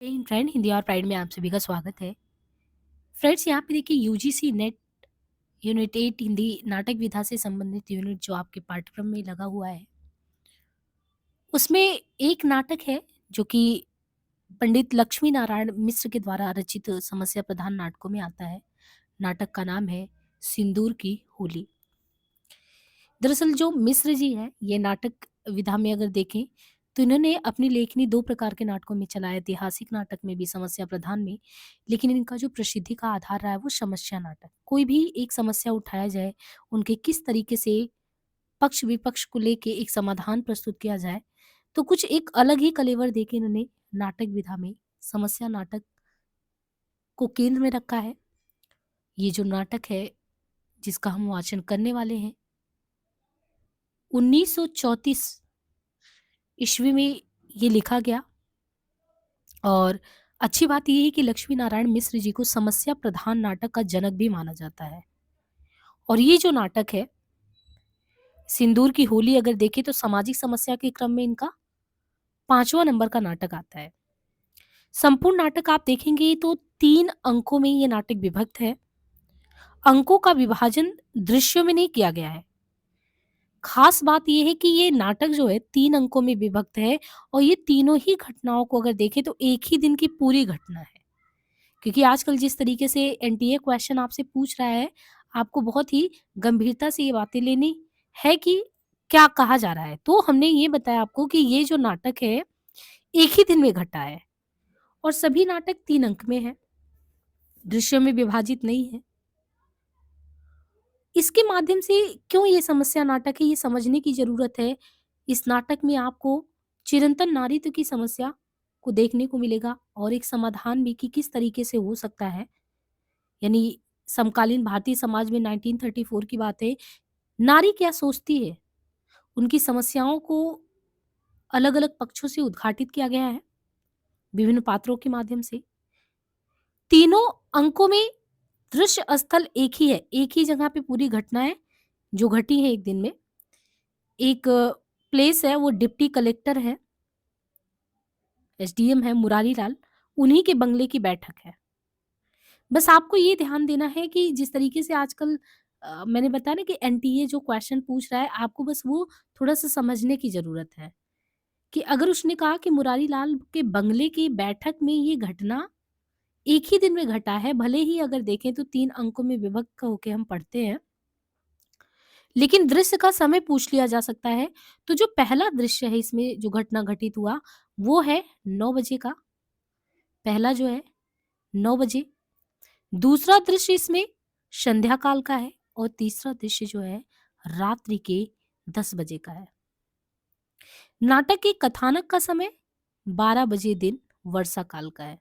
इन trend Hindi और pride में आप सभी का स्वागत है। फ्रेंड्स, यहाँ पे देखिए यूजीसी नेट यूनिट 8 हिंदी नाटक विधा से संबंधित यूनिट जो आपके पाठ्यक्रम में लगा हुआ है, उसमें एक नाटक है जो कि पंडित लक्ष्मी नारायण मिश्र के द्वारा रचित समस्या प्रधान नाटकों में आता है। नाटक का नाम है सिंदूर की होली। दरअसल जो मिश्र जी हैं, ये नाटक विधा में अगर देखें, तो इन्होंने अपनी लेखनी 2 प्रकार के नाटकों में चला है, ऐतिहासिक नाटक में भी, समस्या प्रधान में। लेकिन इनका जो प्रसिद्धि का आधार रहा है, वो समस्या नाटक। कोई भी एक समस्या उठाया जाए, उनके किस तरीके से पक्ष-विपक्ष को लेके एक समाधान प्रस्तुत किया जाए, तो कुछ एक अलग ही कलेवर देके इन्होंने नाटक विधा में समस्या नाटक को केंद्र में रखा है। ये जो नाटक है, जिसका हम वाचन करने वाले हैं, 1934 ईस्वी में ये लिखा गया। और अच्छी बात ये है कि लक्ष्मी नारायण मिश्र जी को समस्या प्रधान नाटक का जनक भी माना जाता है। और ये जो नाटक है, सिंदूर की होली, अगर देखें तो सामाजिक समस्या के क्रम में इनका 5वां नंबर का नाटक आता है। संपूर्ण नाटक आप देखेंगे तो 3 अंकों में ये नाटक विभक्त है। अंकों का विभाजन दृश्यों में नहीं किया गया है। खास बात ये है कि ये नाटक जो है 3 अंकों में विभक्त है, और ये तीनों ही घटनाओं को अगर देखें तो एक ही दिन की पूरी घटना है। क्योंकि आजकल जिस तरीके से एनटीए क्वेश्चन आपसे पूछ रहा है, आपको बहुत ही गंभीरता से ये बातें लेनी है कि क्या कहा जा रहा है। तो हमने ये बताया आपको कि ये जो नाटक है, एक ही दिन में घटा है, और सभी नाटक 3 अंक में है, दृश्यों में विभाजित नहीं है। इसके माध्यम से क्यों ये समस्या नाटक है, ये समझने की ज़रूरत है। इस नाटक में आपको चिरंतन नारीत्व की समस्या को देखने को मिलेगा, और एक समाधान भी कि किस तरीके से हो सकता है। यानी समकालीन भारतीय समाज में 1934 की बात है, नारी क्या सोचती है, उनकी समस्याओं को अलग-अलग पक्षों से उद्घाटित किया गया है, विभिन्न पात्रों के माध्यम से। तीनों अंकों में दृश्य स्थल एक ही है, एक ही जगह पे पूरी घटनाएँ जो घटी हैं एक दिन में। एक प्लेस है, वो डिप्टी कलेक्टर है, एसडीएम है मुरारी लाल, उन्हीं के बंगले की बैठक है। बस आपको ये ध्यान देना है कि जिस तरीके से आजकल मैंने बताया ना कि एनटीए जो क्वेश्चन पूछ रहा है, आपको बस वो थोड़ा-सा समझने की ज़रूरत है, कि अगर उसने कहा कि मुरारी लाल के बंगले की बैठक में ये घटना एक ही दिन में घटा है, भले ही अगर देखें तो 3 अंकों में विभक्त होके हम पढ़ते हैं, लेकिन दृश्य का समय पूछ लिया जा सकता है। तो जो पहला दृश्य है इसमें जो घटना घटित हुआ, वो है 9 बजे का, पहला जो है 9 बजे। दूसरा दृश्य इसमें संध्या काल का है, और तीसरा दृश्य जो है रात्रि के 10 बजे का है। नाटक के कथानक का समय 12 बजे दिन वर्षा काल का है।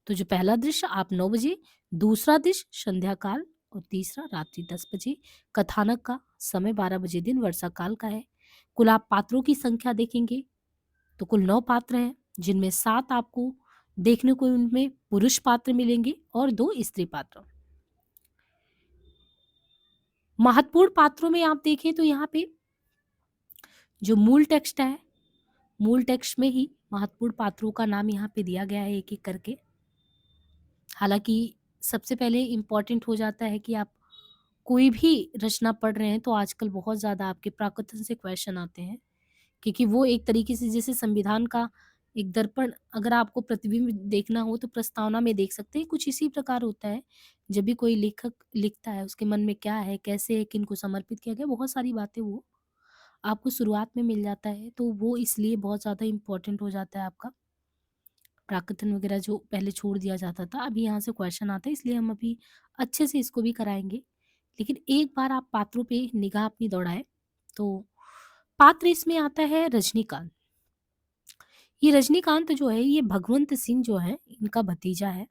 तो जो पहला दृश्य आप 9 बजे, दूसरा दृश्य संध्या काल, और तीसरा रात्रि 10 बजे। कथानक का समय 12 बजे दिन वर्षा काल का है। कुल आप पात्रों की संख्या देखेंगे तो कुल 9 पात्र हैं, जिनमें 7 आपको देखने को उनमें पुरुष पात्र मिलेंगे और 2 स्त्री पात्र। महत्वपूर्ण पात्रों में आप देखें तो यहाँ पे जो मूल टेक्स्ट है, मूल टेक्स्ट में ही महत्वपूर्ण पात्रों का नाम यहाँ पे दिया गया है एक-एक करके। हालाँकि सबसे पहले इम्पोर्टेंट हो जाता है कि आप कोई भी रचना पढ़ रहे हैं तो आजकल बहुत ज़्यादा आपके प्राकृतन से क्वेश्चन आते हैं, क्योंकि वो एक तरीके से जैसे संविधान का एक दर्पण, अगर आपको प्रतिबिंब देखना हो तो प्रस्तावना में देख सकते हैं, कुछ इसी प्रकार होता है। जब भी कोई लेखक लिखता है, उसके मन में क्या है, कैसे है, किनको समर्पित किया गया, बहुत सारी बातें वो आपको शुरुआत में मिल जाता है, तो वो इसलिए बहुत ज़्यादा इम्पोर्टेंट हो जाता है आपका। प्राकृतन वगैरह जो पहले छोड़ दिया जाता था, अभी यहाँ से क्वेश्चन आता है, इसलिए हम अभी अच्छे से इसको भी कराएँगे। लेकिन एक बार आप पात्रों पे निगाह अपनी दौड़ाएँ, तो पात्र इसमें आता है रजनीकांत। ये रजनीकांत जो है, ये भगवंत सिंह जो हैं, इनका भतीजा है।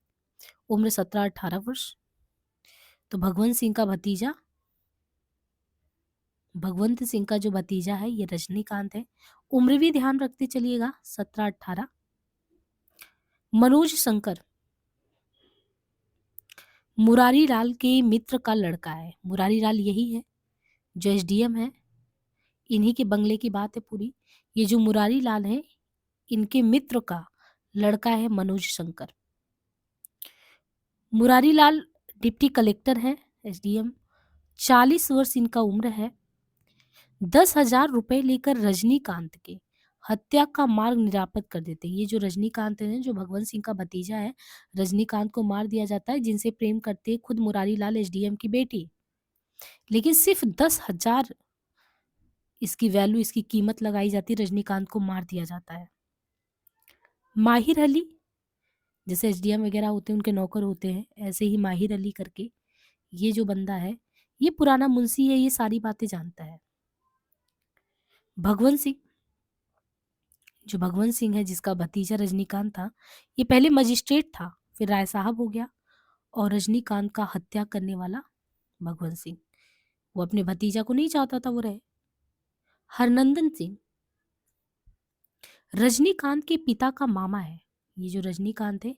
उम्र 17-18 वर्ष। तो भगवंत सिंह का जो भतीजा है, ये रजनीकांत है। उम्र भी ध्यान रखते चलिएगा, 17-18। मनोज शंकर मुरारी लाल के मित्र का लड़का है। मुरारी लाल यही है जो एसडीएम है, इन्हीं के बंगले की बात है पूरी। ये जो मुरारी लाल हैं, इनके मित्र का लड़का है मनोज शंकर। मुरारी लाल डिप्टी कलेक्टर हैं, एसडीएम। 40 वर्ष इनका उम्र है। 10,000 रुपए लेकर रजनीकांत के हत्या का मार्ग निरापद कर देते हैं। ये जो रजनीकांत है, जो भगवंत सिंह का भतीजा है, रजनीकांत को मार दिया जाता है, जिनसे प्रेम करते हैं खुद मुरारी लाल एसडीएम की बेटी। लेकिन सिर्फ 10,000 इसकी वैल्यू, इसकी कीमत लगाई जाती है, रजनीकांत को मार दिया जाता है। माहिर अली, जैसे एसडीएम वगैरह होते हैं उनके नौकर होते हैं, ऐसे ही माहिर अली करके ये जो बंदा है, ये पुराना मुंशी है, ये सारी बातें जानता है। भगवंत सिंह, जो भगवंत सिंह है जिसका भतीजा रजनीकांत था, ये पहले मजिस्ट्रेट था, फिर राय साहब हो गया, और रजनीकांत का हत्या करने वाला भगवंत सिंह, वो अपने भतीजा को नहीं चाहता था वो रहे। हरनंदन सिंह रजनीकांत के पिता का मामा है। ये जो रजनीकांत है,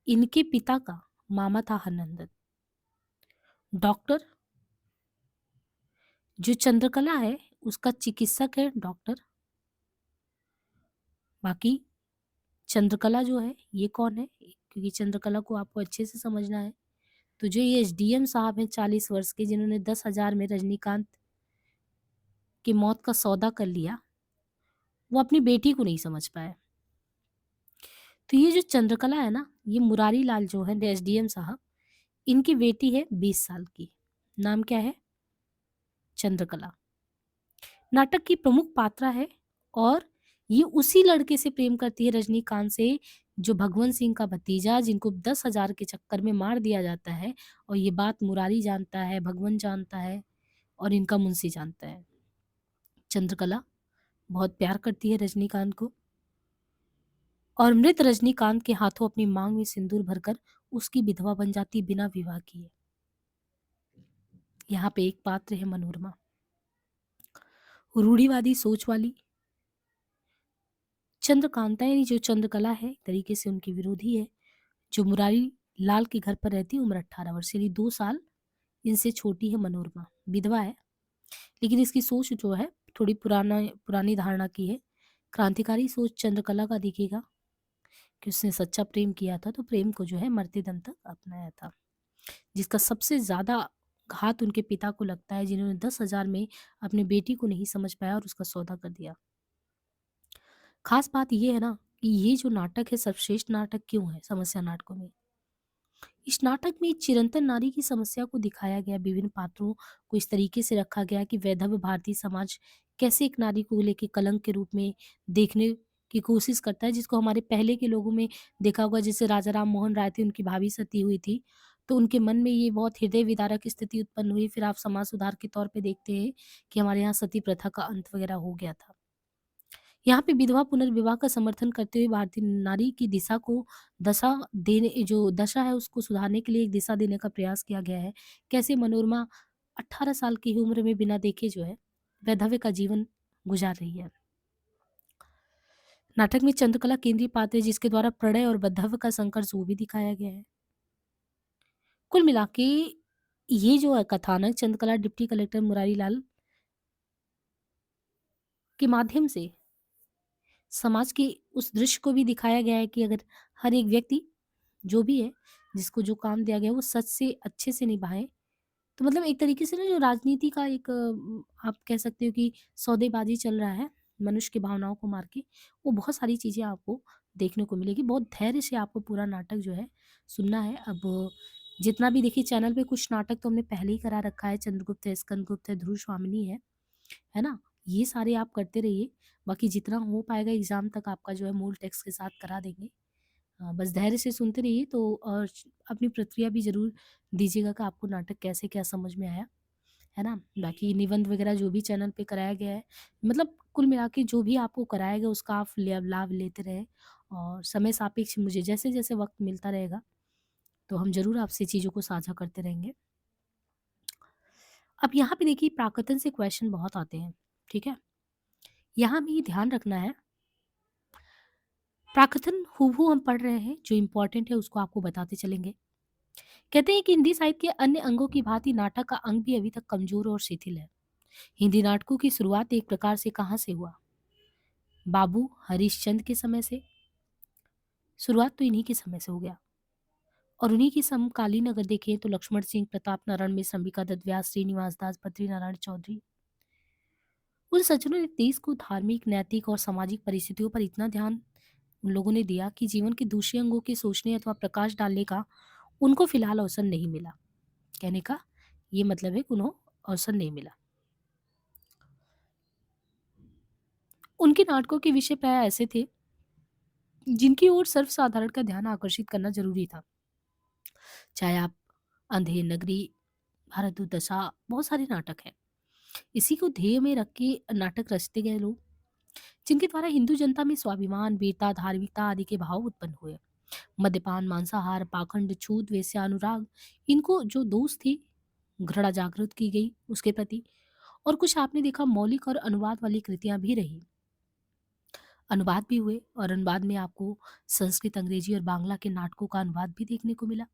इनके पिता का मामा था हरनंदन। डॉक्टर, जो चंद्रकला है उसका चिकित्सक है डॉक्टर। बाकी चंद्रकला जो है ये कौन है, क्योंकि चंद्रकला को आपको अच्छे से समझना है। तो जो ये एसडीएम साहब हैं 40 वर्ष के, जिन्होंने 10,000 में रजनीकांत की मौत का सौदा कर लिया, वो अपनी बेटी को नहीं समझ पाए। तो ये जो चंद्रकला है ना, ये मुरारी लाल जो है एसडीएम साहब, इनकी बेटी है 20 साल की। नाम क्या है? चंद्रकला। नाटक की प्रमुख पात्रा है, और ये उसी लड़के से प्रेम करती है, रजनीकांत से, जो भगवंत सिंह का भतीजा, जिनको 10,000 के चक्कर में मार दिया जाता है। और ये बात मुरारी जानता है, भगवंत जानता है, और इनका मुंशी जानता है। चंद्रकला बहुत प्यार करती है रजनीकांत को, और मृत रजनीकांत के हाथों अपनी मांग में सिंदूर भरकर उसकी विधवा बन जाती बिना विवाह किए। यहाँ पे एक पात्र है मनोरमा, रूढ़िवादी सोच वाली चंद्रकांता, यानी जो चंद्रकला है एक तरीके से उनकी विरोधी है, जो मुरारी लाल के घर पर रहती है। उम्र 18 वर्ष, यानी 2 साल इनसे छोटी है मनोरमा। विधवा है, लेकिन इसकी सोच जो है थोड़ी पुरानी धारणा की है। क्रांतिकारी सोच चंद्रकला का दिखेगा कि उसने सच्चा प्रेम किया था, तो प्रेम को जो है मरते दम तक अपनाया था। जिसका सबसे ज़्यादा घात उनके पिता को लगता है, जिन्होंने 10,000 में अपनी बेटी को नहीं समझ पाया और उसका सौदा कर दिया। खास बात ये है ना कि ये जो नाटक है सर्वश्रेष्ठ नाटक क्यों है समस्या नाटकों में। इस नाटक में एक चिरंतन नारी की समस्या को दिखाया गया, विभिन्न पात्रों को इस तरीके से रखा गया कि वैधव्य भारतीय समाज कैसे एक नारी को लेके कलंक के रूप में देखने की कोशिश करता है, जिसको हमारे पहले के लोगों में देखा होगा। जैसे राजा राम मोहन राय थे, उनकी भाभी सती हुई थी, तो उनके मन में ये बहुत हृदय विदारक स्थिति उत्पन्न हुई। फिर आप समाज सुधार के तौर पे देखते हैं कि हमारे यहाँ सती प्रथा का अंत वगैरह हो गया था। यहाँ पे विधवा पुनर्विवाह का समर्थन करते हुए भारतीय नारी की दिशा को दशा देने, जो दशा है उसको सुधारने के लिए एक दिशा देने का प्रयास किया गया है। कैसे मनोरमा 18 साल की ही उम्र में बिना देखे जो है वैधव्य का जीवन गुजार रही है। नाटक में चंद्रकला केंद्रीय पात्र है, जिसके द्वारा प्रणय और वैधव्य का संघर्ष वो भी दिखाया गया है। कुल मिला के ये जो है कथानक चंद्रकला डिप्टी कलेक्टर मुरारी लाल के माध्यम से समाज के उस दृश्य को भी दिखाया गया है कि अगर हर एक व्यक्ति जो भी है, जिसको जो काम दिया गया है वो सच से अच्छे से निभाए, तो मतलब एक तरीके से ना जो राजनीति का एक आप कह सकते हो कि सौदेबाजी चल रहा है मनुष्य की भावनाओं को मार के, वो बहुत सारी चीज़ें आपको देखने को मिलेगी। बहुत धैर्य से आपको पूरा नाटक जो है सुनना है। अब जितना भी देखिए चैनल पे कुछ नाटक तो हमने पहले ही करा रखा है, चंद्रगुप्त है, स्कंदगुप्त है, ध्रुव स्वामिनी है ना? ये सारे आप करते रहिए, बाकी जितना हो पाएगा एग्ज़ाम तक आपका जो है मूल टेक्स्ट के साथ करा देंगे। बस धैर्य से सुनते रहिए, तो और अपनी प्रतिक्रिया भी ज़रूर दीजिएगा कि आपको नाटक कैसे क्या समझ में आया, है ना? बाकी निबंध वगैरह जो भी चैनल पे कराया गया है, मतलब कुल मिला के जो भी आपको कराया गया उसका आप लाभ लेते रहें, और समय सापेक्ष मुझे जैसे-जैसे वक़्त मिलता रहेगा, तो हम ज़रूर आपसे चीज़ों को साझा करते रहेंगे। अब यहाँ पे देखिए प्राकृतन से क्वेश्चन बहुत आते हैं, ठीक है? यहाँ हमें ये ध्यान रखना है, प्राकृतन हूबहू हम पढ़ रहे हैं, जो इम्पोर्टेंट है उसको आपको बताते चलेंगे। कहते हैं कि हिंदी साहित्य के अन्य अंगों की भांति नाटक का अंग भी अभी तक कमजोर और शिथिल है। हिंदी नाटकों की शुरुआत एक प्रकार से कहाँ से हुआ? बाबू हरिश्चंद्र के समय से। शुरुआत तो इन्हीं के समय से हो गया और उन्हीं की समकालीन अगर देखें तो लक्ष्मण सिंह, प्रताप नारायण मिश्र, अंबिका दत्त व्यास, श्रीनिवास दास, बद्री नारायण चौधरी, उन सज्जनों ने देश को धार्मिक, नैतिक और सामाजिक परिस्थितियों पर इतना ध्यान उन लोगों ने दिया कि जीवन के दूसरे अंगों के सोचने अथवा प्रकाश डालने का उनको फिलहाल अवसर नहीं मिला। कहने का ये मतलब है कि उन्हें अवसर नहीं मिला। उनके नाटकों के विषय प्राय ऐसे थे जिनकी ओर सर्वसाधारण का ध्यान आकर्षित करना जरूरी था। चाहे आप अंधे, नगरी, भारत दुर्दशा, बहुत सारे नाटक हैं। इसी को ध्येय में रख के नाटक रचते गए लोग, जिनके द्वारा हिंदू जनता में स्वाभिमान, वीरता, धार्मिकता आदि के भाव उत्पन्न हुए। मद्यपान, मांसाहार, पाखंड, छूत, वेश्या, अनुराग, इनको जो दोष थी, घृणा जागृत की गई उसके प्रति। और कुछ आपने देखा मौलिक और अनुवाद वाली कृतियां भी रही, अनुवाद भी हुए और अनुवाद में आपको संस्कृत, अंग्रेजी और बांग्ला के नाटकों का अनुवाद भी देखने को मिला।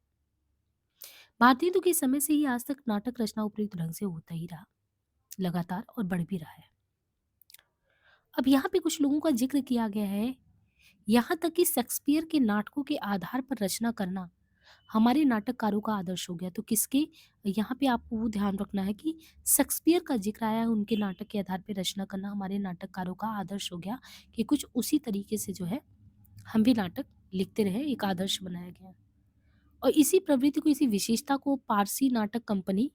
भारतीय तो के समय से ही आज तक नाटक रचना उपयुक्त ढंग से होता ही रहा, लगातार और बढ़ भी रहा है। अब यहाँ पे कुछ लोगों का जिक्र किया गया है, यहाँ तक कि शेक्सपियर के नाटकों के आधार पर रचना करना हमारे नाटककारों का आदर्श हो गया। तो किसके, यहाँ पे आपको वो ध्यान रखना है कि शेक्सपियर का जिक्र आया है, उनके नाटक के आधार पर रचना करना हमारे नाटककारों का आदर्श हो गया कि कुछ उसी तरीके से जो है हम भी नाटक लिखते रहे, एक आदर्श बनाया गया। और इसी प्रवृत्ति को, इसी विशेषता को पारसी नाटक कंपनी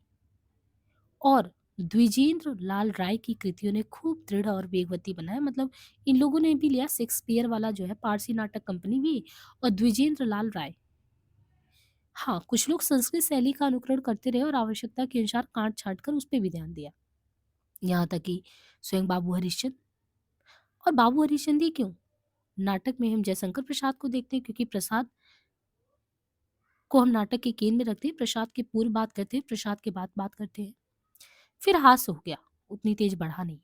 और द्विजेंद्र लाल राय की कृतियों ने खूब दृढ़ और वेगवती बनाया। मतलब इन लोगों ने भी लिया शेक्सपियर वाला जो है, पारसी नाटक कंपनी भी और द्विजेंद्र लाल राय। हाँ, कुछ लोग संस्कृत शैली का अनुकरण करते रहे और आवश्यकता के अनुसार काट छांट कर उस पर भी ध्यान दिया। यहाँ तक कि स्वयं बाबू हरिश्चंद्र, और बाबू हरिश्चंद्र ही क्यों, नाटक में हम जयशंकर प्रसाद को देखते हैं, क्योंकि प्रसाद को हम नाटक के केंद्र में रखते हैं, प्रसाद के पूर्व बात करते हैं, प्रसाद के बाद बात करते हैं। फिर हास्य हो गया, उतनी तेज बढ़ा नहीं।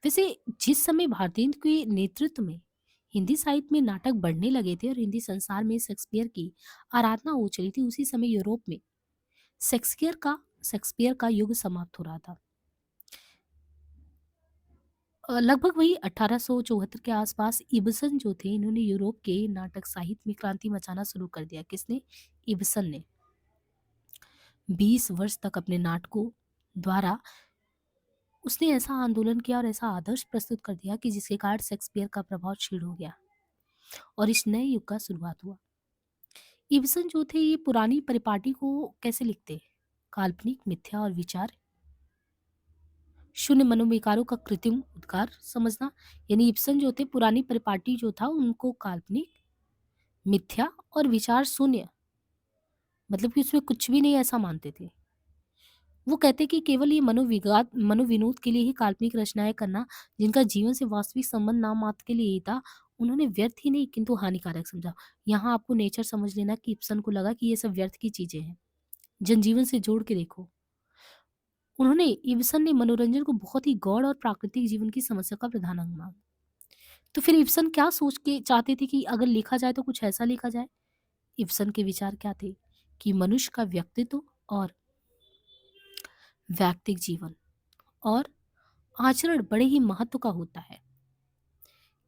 वैसे जिस समय भारतेंदु के नेतृत्व में हिंदी साहित्य में नाटक बढ़ने लगे थे और हिंदी संसार में शेक्सपियर की आराधना हो चली थी, उसी समय यूरोप में शेक्सपियर का युग समाप्त हो रहा था। लगभग वही 1874 के आसपास इब्सन जो थे, इन्होंने यूरोप के नाटक साहित्य में क्रांति मचाना शुरू कर दिया। किसने? इब्सन ने। 20 वर्ष तक अपने नाटकों द्वारा उसने ऐसा आंदोलन किया और ऐसा आदर्श प्रस्तुत कर दिया कि जिसके कारण शेक्सपियर का प्रभाव क्षीण हो गया और इस नए युग का शुरुआत हुआ। इब्सन जो थे ये पुरानी परिपाटी को कैसे लिखते? काल्पनिक, मिथ्या और विचार शून्य मनोविकारों का कृत्रिम उद्गार समझना। यानी इब्सन जो थे, पुरानी परिपाटी जो था उनको काल्पनिक, मिथ्या और विचार शून्य, मतलब कि उसमें कुछ भी नहीं ऐसा मानते थे। वो कहते कि केवल ये मनोविनोद के लिए ही काल्पनिक रचनाएं करना, जिनका जीवन से वास्तविक संबंध नाम मात्र के लिए ही था, उन्होंने व्यर्थ ही नहीं किंतु हानिकारक समझा। यहाँ आपको नेचर समझ लेना कि इब्सन को लगा कि ये सब व्यर्थ की चीजें हैं, जनजीवन से जोड़ के देखो। इब्सन ने मनोरंजन को बहुत ही गौण और प्राकृतिक जीवन की समस्या का प्रधान अंग माना। तो फिर इब्सन क्या सोच के चाहते थे कि अगर लिखा जाए तो कुछ ऐसा लिखा जाए? इब्सन के विचार क्या थे कि मनुष्य का व्यक्तित्व और वैयक्तिक जीवन और आचरण बड़े ही महत्व का होता है,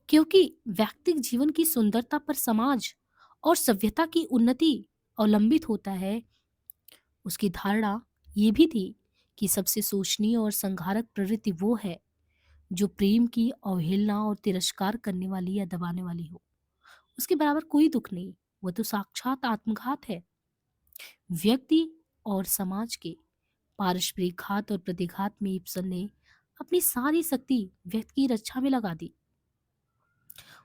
क्योंकि वैयक्तिक जीवन की सुंदरता पर समाज और सभ्यता की उन्नति अवलंबित होता है। उसकी धारणा ये भी थी कि सबसे शोचनीय और संहारक प्रवृत्ति वो है जो प्रेम की अवहेलना और तिरस्कार करने वाली या दबाने वाली हो। उसके बराबर कोई दुख नहीं, वह तो साक्षात आत्मघात है। व्यक्ति और समाज के पारस्परिक घात और प्रतिघात में इब्सन ने अपनी सारी शक्ति व्यक्ति की रक्षा में लगा दी।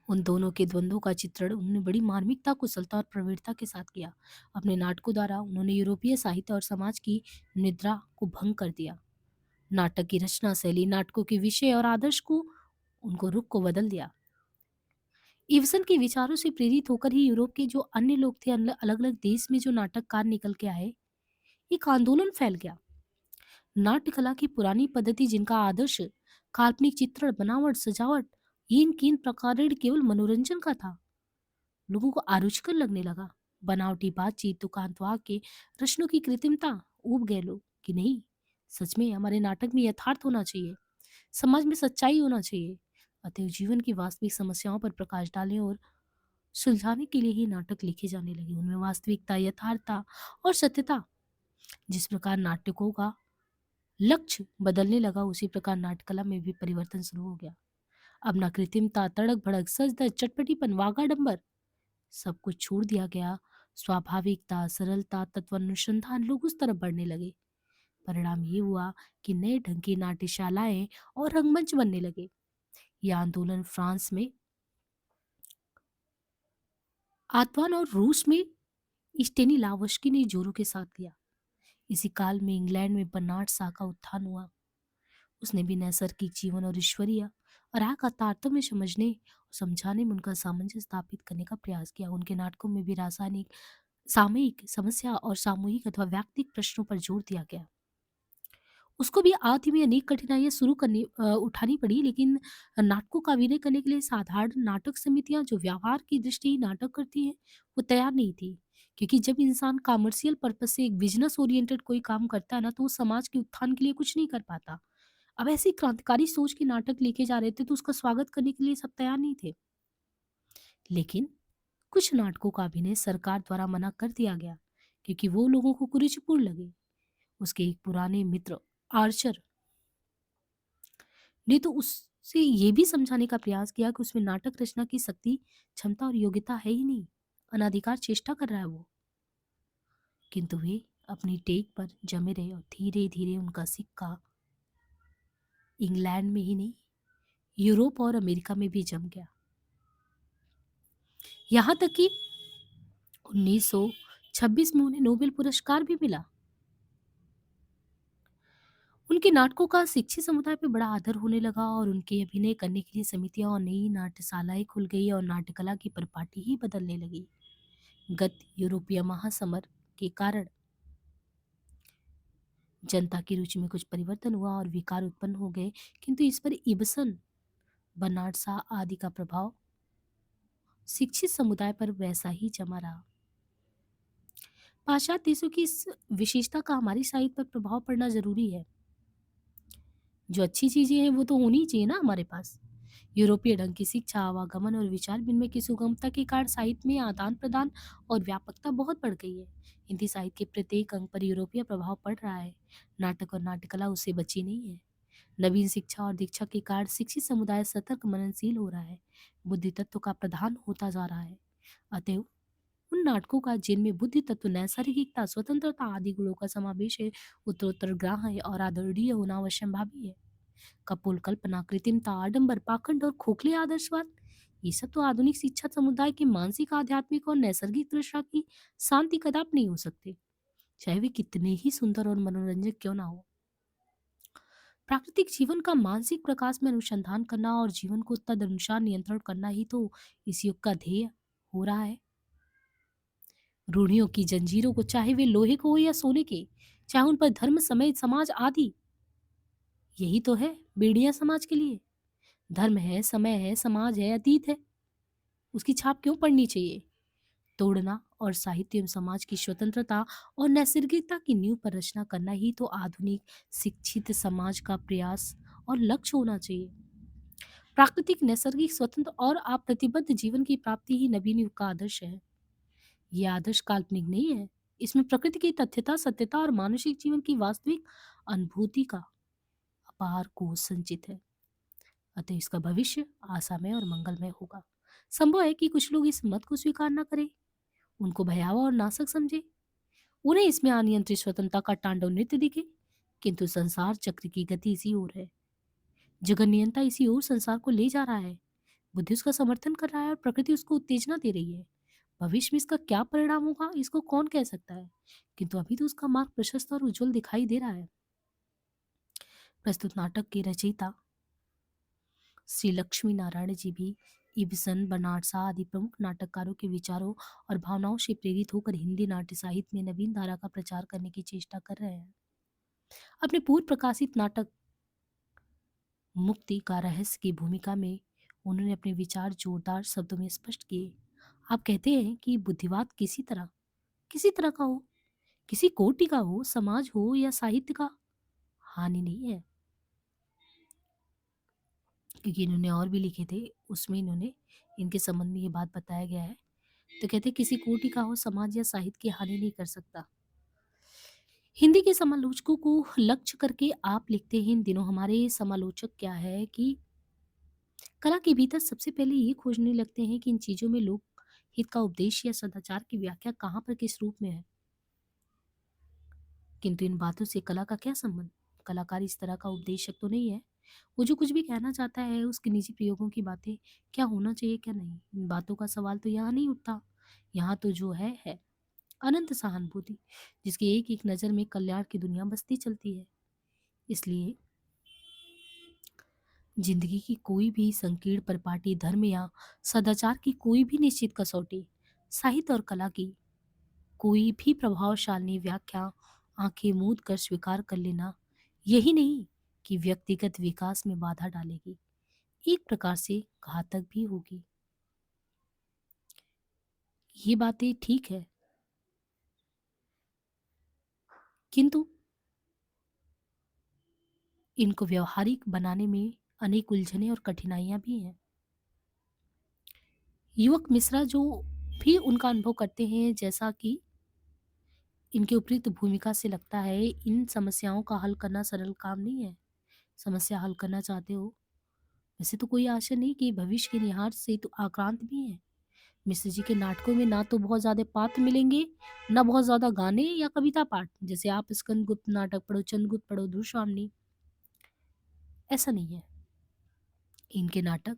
उन दोनों के द्वंद्वों का चित्रण उन्होंने बड़ी मार्मिकता, कुशलता और प्रवीणता के साथ किया। अपने नाटकों द्वारा उन्होंने यूरोपीय साहित्य और समाज की निद्रा को भंग कर दिया। नाटक की रचना शैली, नाटकों के विषय और आदर्श को, उनको रुख को बदल दिया। इब्सन के विचारों से प्रेरित होकर ही यूरोप के जो अन्य लोग थे, अलग अलग देश में जो नाटककार निकल के आए, एक आंदोलन फैल गया। नाट्य कला की पुरानी पद्धति, जिनका आदर्श काल्पनिक चित्रण, बनावट, सजावट, इन कीन प्रकारेण केवल मनोरंजन का था, लोगों को आरुचिकर लगने लगा। बनावटी बातचीत, दुकानत्वाग के रचनों की कृत्रिमता, ऊब गए लोग कि नहीं, सच में हमारे नाटक में यथार्थ होना चाहिए, समाज में सच्चाई होना चाहिए। अतएव जीवन की वास्तविक समस्याओं पर प्रकाश डालें और सुलझाने के लिए ही नाटक लिखे जाने लगे। उनमें वास्तविकता, यथार्थता और सत्यता, जिस प्रकार नाटकों का लक्ष्य बदलने लगा, उसी प्रकार नाटकला में भी परिवर्तन शुरू हो गया। अब ना कृत्रिमता, तड़क-भड़क, सच-धज, चटपटीपन, वागाडंबर, सब कुछ छोड़ दिया गया। स्वाभाविकता, सरलता, तत्वानुसंधान, लोग उस तरफ बढ़ने लगे। परिणाम ये हुआ कि नए ढंग की नाट्यशालाएं और रंगमंच बनने लगे। यह आंदोलन फ्रांस में आतवान और रूस में स्टेनिलावस्की ने जोरों के साथ लिया। इसी काल में इंग्लैंड में बर्नार्ड शा का उत्थान हुआ। उसने भी नैसर्गिक जीवन और ईश्वरीय राह का तारतम्य समझने और समझाने में उनका सामंजस्य स्थापित करने का प्रयास किया। उनके नाटकों में भी रासायनिक, सामयिक समस्या और सामूहिक अथवा व्यक्तिगत प्रश्नों पर जोर दिया गया। उसको भी आदि में अनेक कठिनाइयाँ उठानी पड़ी, लेकिन नाटकों का अभिनय करने के लिए साधारण नाटक समितियाँ जो व्यवहार की दृष्टि ही नाटक करती हैं, वो तैयार नहीं थी। क्योंकि जब इंसान कमर्शियल पर्पज़ से एक बिज़नेस ओरिएंटेड कोई काम करता है ना, तो वो समाज के उत्थान के लिए कुछ नहीं कर पाता। अब ऐसी क्रांतिकारी सोच के नाटक लिखे जा रहे थे, तो उसका स्वागत करने के लिए सब तैयार नहीं थे। लेकिन कुछ नाटकों का अभिनय सरकार द्वारा मना कर दिया गया, क्योंकि वो लोगों को कुरुचिपूर्ण लगे। उसके एक पुराने मित्र आर्चर ने तो उससे ये भी समझाने का प्रयास किया कि उसमें नाटक रचना की शक्ति, क्षमता और योग्यता है ही नहीं, अनाधिकार चेष्टा कर रहा है वो। किंतु वे अपनी टेक पर जमे रहे और धीरे धीरे उनका सिक्का इंग्लैंड में ही नहीं, यूरोप और अमेरिका में भी जम गया। यहाँ तक कि 1926 में उन्हें नोबेल पुरस्कार भी मिला। उनके नाटकों का शिक्षित समुदाय पे बड़ा आदर होने लगा और उनके अभिनय करने के लिए समितियां और नई नाट्यशालाएं खुल गई और नाट्यकला की परिपाटी ही बदलने लगी। गत यूरोपीय महासमर के कारण जनता की रुचि में कुछ परिवर्तन हुआ और विकार उत्पन्न हो गए, किंतु इस पर इब्सन, बर्नार्ड शा आदि का प्रभाव शिक्षित समुदाय पर वैसा ही जमा रहा। पाश्चात्य देशों की इस विशेषता का हमारी साहित्य पर प्रभाव पड़ना जरूरी है। जो अच्छी चीजें हैं वो तो होनी ही चाहिए ना हमारे पास। यूरोपीय ढंग की शिक्षा, आवागमन और विचार विनिमय की सुगमता के कारण साहित्य में आदान प्रदान और व्यापकता बहुत बढ़ गई है। हिंदी साहित्य के प्रत्येक अंग पर यूरोपीय प्रभाव पड़ रहा है। नाटक और नाट्यकला उससे बची नहीं है। नवीन शिक्षा और दीक्षा के कारण शिक्षित समुदाय सतर्क मननशील हो रहा है, बुद्धि तत्व का प्रधान होता जा रहा है। अतएव उन नाटकों का जिनमें बुद्धि तत्व, नैसर्गिकता, स्वतंत्रता आदि गुणों का समावेश है, उत्तरोत्तर ग्राह्य और आदरणीय होना अवश्यंभावी है। कपोल कल्पना, कृत्रिमता, आडंबर, पाखंड और खोखले आदर्शवाद, ये सब तो आधुनिक शिक्षा समुदाय के मानसिक, आध्यात्मिक और नैसर्गिक दृष्टा की शांति कदापि नहीं हो सकते, चाहे वे कितने ही सुंदर और मनोरंजक क्यों ना हो। प्राकृतिक जीवन का मानसिक प्रकाश में अनुसंधान करना और जीवन को तदनुसार नियंत्रण करना ही तो इस युग का ध्येय हो रहा है। रूढ़ियों की जंजीरों को, चाहे वे लोहे को हो या सोने के, चाहे उन पर धर्म, समय, समाज आदि, यही तो है बेड़ियां समाज के लिए। धर्म है, समय है, समाज है, अतीत है, उसकी छाप क्यों पड़नी चाहिए? तोड़ना और साहित्य एवं समाज की स्वतंत्रता और नैसर्गिकता की नींव पर रचना करना ही तो आधुनिक शिक्षित समाज का प्रयास और लक्ष्य होना चाहिए। प्राकृतिक, नैसर्गिक, स्वतंत्र और अप्रतिबद्ध जीवन की प्राप्ति ही नवीन युग का आदर्श है। ये आदर्श काल्पनिक नहीं है। इसमें प्रकृति की तथ्यता, सत्यता और मानुषिक जीवन की वास्तविक अनुभूति का अपार कोश संचित है। अतः इसका भविष्य आशामय और मंगलमय होगा। संभव है कि कुछ लोग इस मत को स्वीकार न करें, उनको भयावह और नासक समझे, उन्हें इसमें अनियंत्रित स्वतंत्रता का तांडव नृत्य दिखे, किंतु संसार चक्र की गति इसी ओर है। जगन नियंता इसी ओर संसार को ले जा रहा है। बुद्धि उसका समर्थन कर रहा है और प्रकृति उसको उत्तेजना दे रही है। भविष्य में इसका क्या परिणाम होगा, इसको कौन कह सकता है, किंतु अभी तो उसका मार्ग प्रशस्त और उज्जवल दिखाई दे रहा है। प्रस्तुत नाटक के रचयिता श्री लक्ष्मी नारायण जी भी इब्सन, बर्नार्ड शा आदि प्रमुख नाटककारों के विचारों और भावनाओं से प्रेरित होकर हिंदी नाट्य साहित्य में नवीन धारा का प्रचार करने की चेष्टा कर रहे हैं। अपने पूर्व प्रकाशित नाटक मुक्ति का रहस्य की भूमिका में उन्होंने अपने विचार जोरदार शब्दों में स्पष्ट किए। आप कहते हैं कि बुद्धिवाद किसी तरह का हो, किसी कोटि का हो, समाज हो या साहित्य का, हानि नहीं है। क्योंकि इन्होंने और भी लिखे थे, उसमें इन्होंने इनके संबंध में ये बात बताया गया है। तो कहते हैं किसी कोटि का हो समाज या साहित्य की हानि नहीं कर सकता। हिंदी के समालोचकों को लक्ष्य करके आप लिखते हैं इन दिनों हमारे समालोचक क्या है कि कला के भीतर सबसे पहले ये खोजने लगते हैं कि इन चीजों में लोक हित का उपदेश या सदाचार की व्याख्या कहाँ पर किस रूप में है। किंतु इन बातों से कला का क्या संबंध? कलाकार इस तरह का उपदेशक तो नहीं है। वो जो कुछ भी कहना चाहता है उसके निजी प्रयोगों की बातें, क्या होना चाहिए क्या नहीं, इन बातों का सवाल तो यहाँ नहीं उठता। यहाँ तो जो है अनंत सहानुभूति, जिसकी एक एक नज़र में कल्याण की दुनिया बसती चलती है। इसलिए जिंदगी की कोई भी संकीर्ण परिपाटी, धर्म या सदाचार की कोई भी निश्चित कसौटी, साहित्य और कला की कोई भी प्रभावशाली व्याख्या आंखें मूंद कर स्वीकार कर लेना, यही नहीं कि व्यक्तिगत विकास में बाधा डालेगी, एक प्रकार से घातक भी होगी। ये बातें ठीक है, किंतु इनको व्यवहारिक बनाने में अनेक उलझने और कठिनाइयां भी हैं। युवक मिश्रा जो भी उनका अनुभव करते हैं, जैसा कि इनके उपयुक्त भूमिका से लगता है, इन समस्याओं का हल करना सरल काम नहीं है। समस्या हल करना चाहते हो, वैसे तो कोई आशा नहीं कि भविष्य के लिहाज से तो आक्रांत भी है। मिश्र जी के नाटकों में ना तो बहुत ज्यादा पात्र मिलेंगे, ना बहुत ज्यादा गाने या कविता पाठ, जैसे आप स्कंदगुप्त नाटक पढ़ो, चंद्रगुप्त पढ़ो, दुशामनी, ऐसा नहीं है। इनके नाटक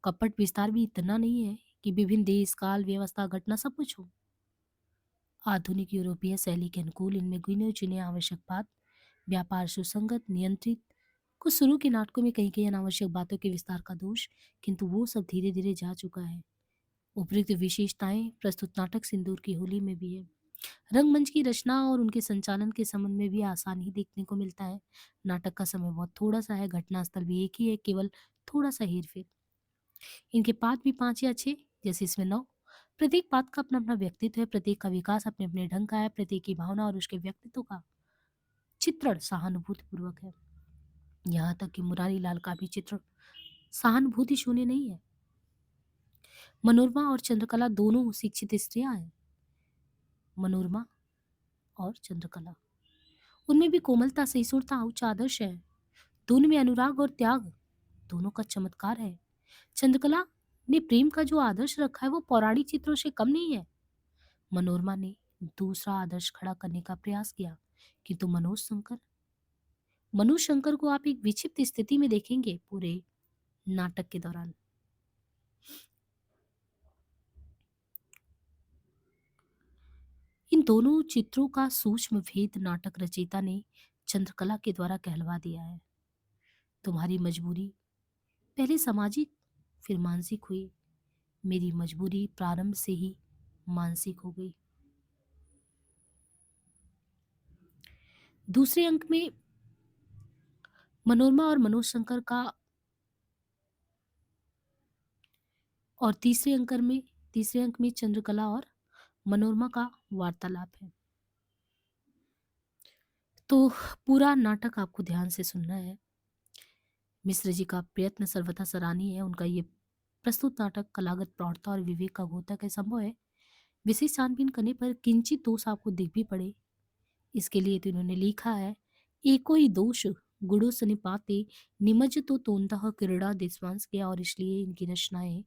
कपट विस्तार भी इतना नहीं है कि विभिन्न देश काल व्यवस्था घटना सब कुछ हो। आधुनिक यूरोपीय शैली के अनुकूल इनमें गिने चुने आवश्यक बात, व्यापार सुसंगत नियंत्रित, कुछ शुरू के नाटकों में कहीं कहीं अनावश्यक बातों के विस्तार का दोष, किंतु वो सब धीरे धीरे जा चुका है। उपयुक्त विशेषताएं प्रस्तुत नाटक सिंदूर की होली में भी है। रंगमंच की रचना और उनके संचालन के संबंध में भी आसान ही देखने को मिलता है। नाटक का समय बहुत थोड़ा सा है, घटनास्थल भी एक ही है, केवल थोड़ा सा हेरफेर। इनके पाठ भी 5 या 6, जैसे इसमें 9। प्रत्येक पाठ का अपना अपना व्यक्तित्व है, प्रत्येक का विकास अपने अपने ढंग का है, प्रत्येक की भावना और उसके व्यक्तित्व का चित्रण सहानुभूतिपूर्वक है। यहाँ तक कि मुरारी लाल का भी चित्रण सहानुभूति शून्य नहीं है। मनोरमा और चंद्रकला दोनों शिक्षित स्त्रियां हैं। मनोरमा और चंद्रकला, उनमें भी कोमलता सहिष्णुता उच्च आदर्श है। दोनों में अनुराग और त्याग दोनों का चमत्कार है। चंद्रकला ने प्रेम का जो आदर्श रखा है वो पौराणिक चित्रों से कम नहीं है। मनोरमा ने दूसरा आदर्श खड़ा करने का प्रयास किया, किंतु मनोज शंकर को आप एक विक्षिप्त स्थिति में देखेंगे पूरे नाटक के दौरान। इन दोनों चित्रों का सूक्ष्म भेद नाटक रचयिता ने चंद्रकला के द्वारा कहलवा दिया है। तुम्हारी मजबूरी पहले सामाजिक फिर मानसिक हुई, मेरी मजबूरी प्रारंभ से ही मानसिक हो गई। दूसरे अंक में मनोरमा और मनोज शंकर का, और तीसरे अंक में चंद्रकला और मनोरमा का वार्तालाप है। तो पूरा नाटक आपको ध्यान से सुनना है। मिश्र जी का प्रयत्न सर्वथा सराहनीय है। उनका ये प्रस्तुत नाटक कलागत प्रौढ़ता और विवेक का द्योतक है। संभव है विशेष छानबीन करने पर किंचित दोष आपको दिख भी पड़े। इसके लिए तो इन्होंने लिखा है, एको ही दोष गुणों से निपाते निमज तो तोंतः क्रीड़ा दिस्वांस किया, और इसलिए इनकी रचनाएं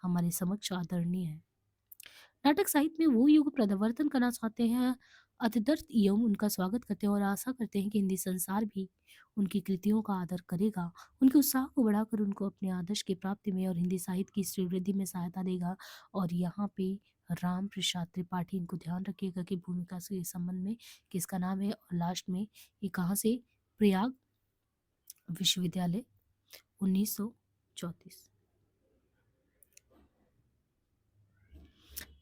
हमारे समक्ष आदरणीय है। नाटक साहित्य में वो युग प्रवर्तन करना चाहते हैं, अतिदर्थ एवं उनका स्वागत करते हैं और आशा करते हैं कि हिंदी संसार भी उनकी कृतियों का आदर करेगा, उनके उत्साह को बढ़ाकर उनको अपने आदर्श की प्राप्ति में और हिंदी साहित्य की श्रीवृद्धि में सहायता देगा। और यहाँ पे राम प्रसाद त्रिपाठी, इनको ध्यान रखिएगा कि भूमिका से संबंध में किसका नाम है, और लास्ट में ये कहाँ से, प्रयाग विश्वविद्यालय 1934।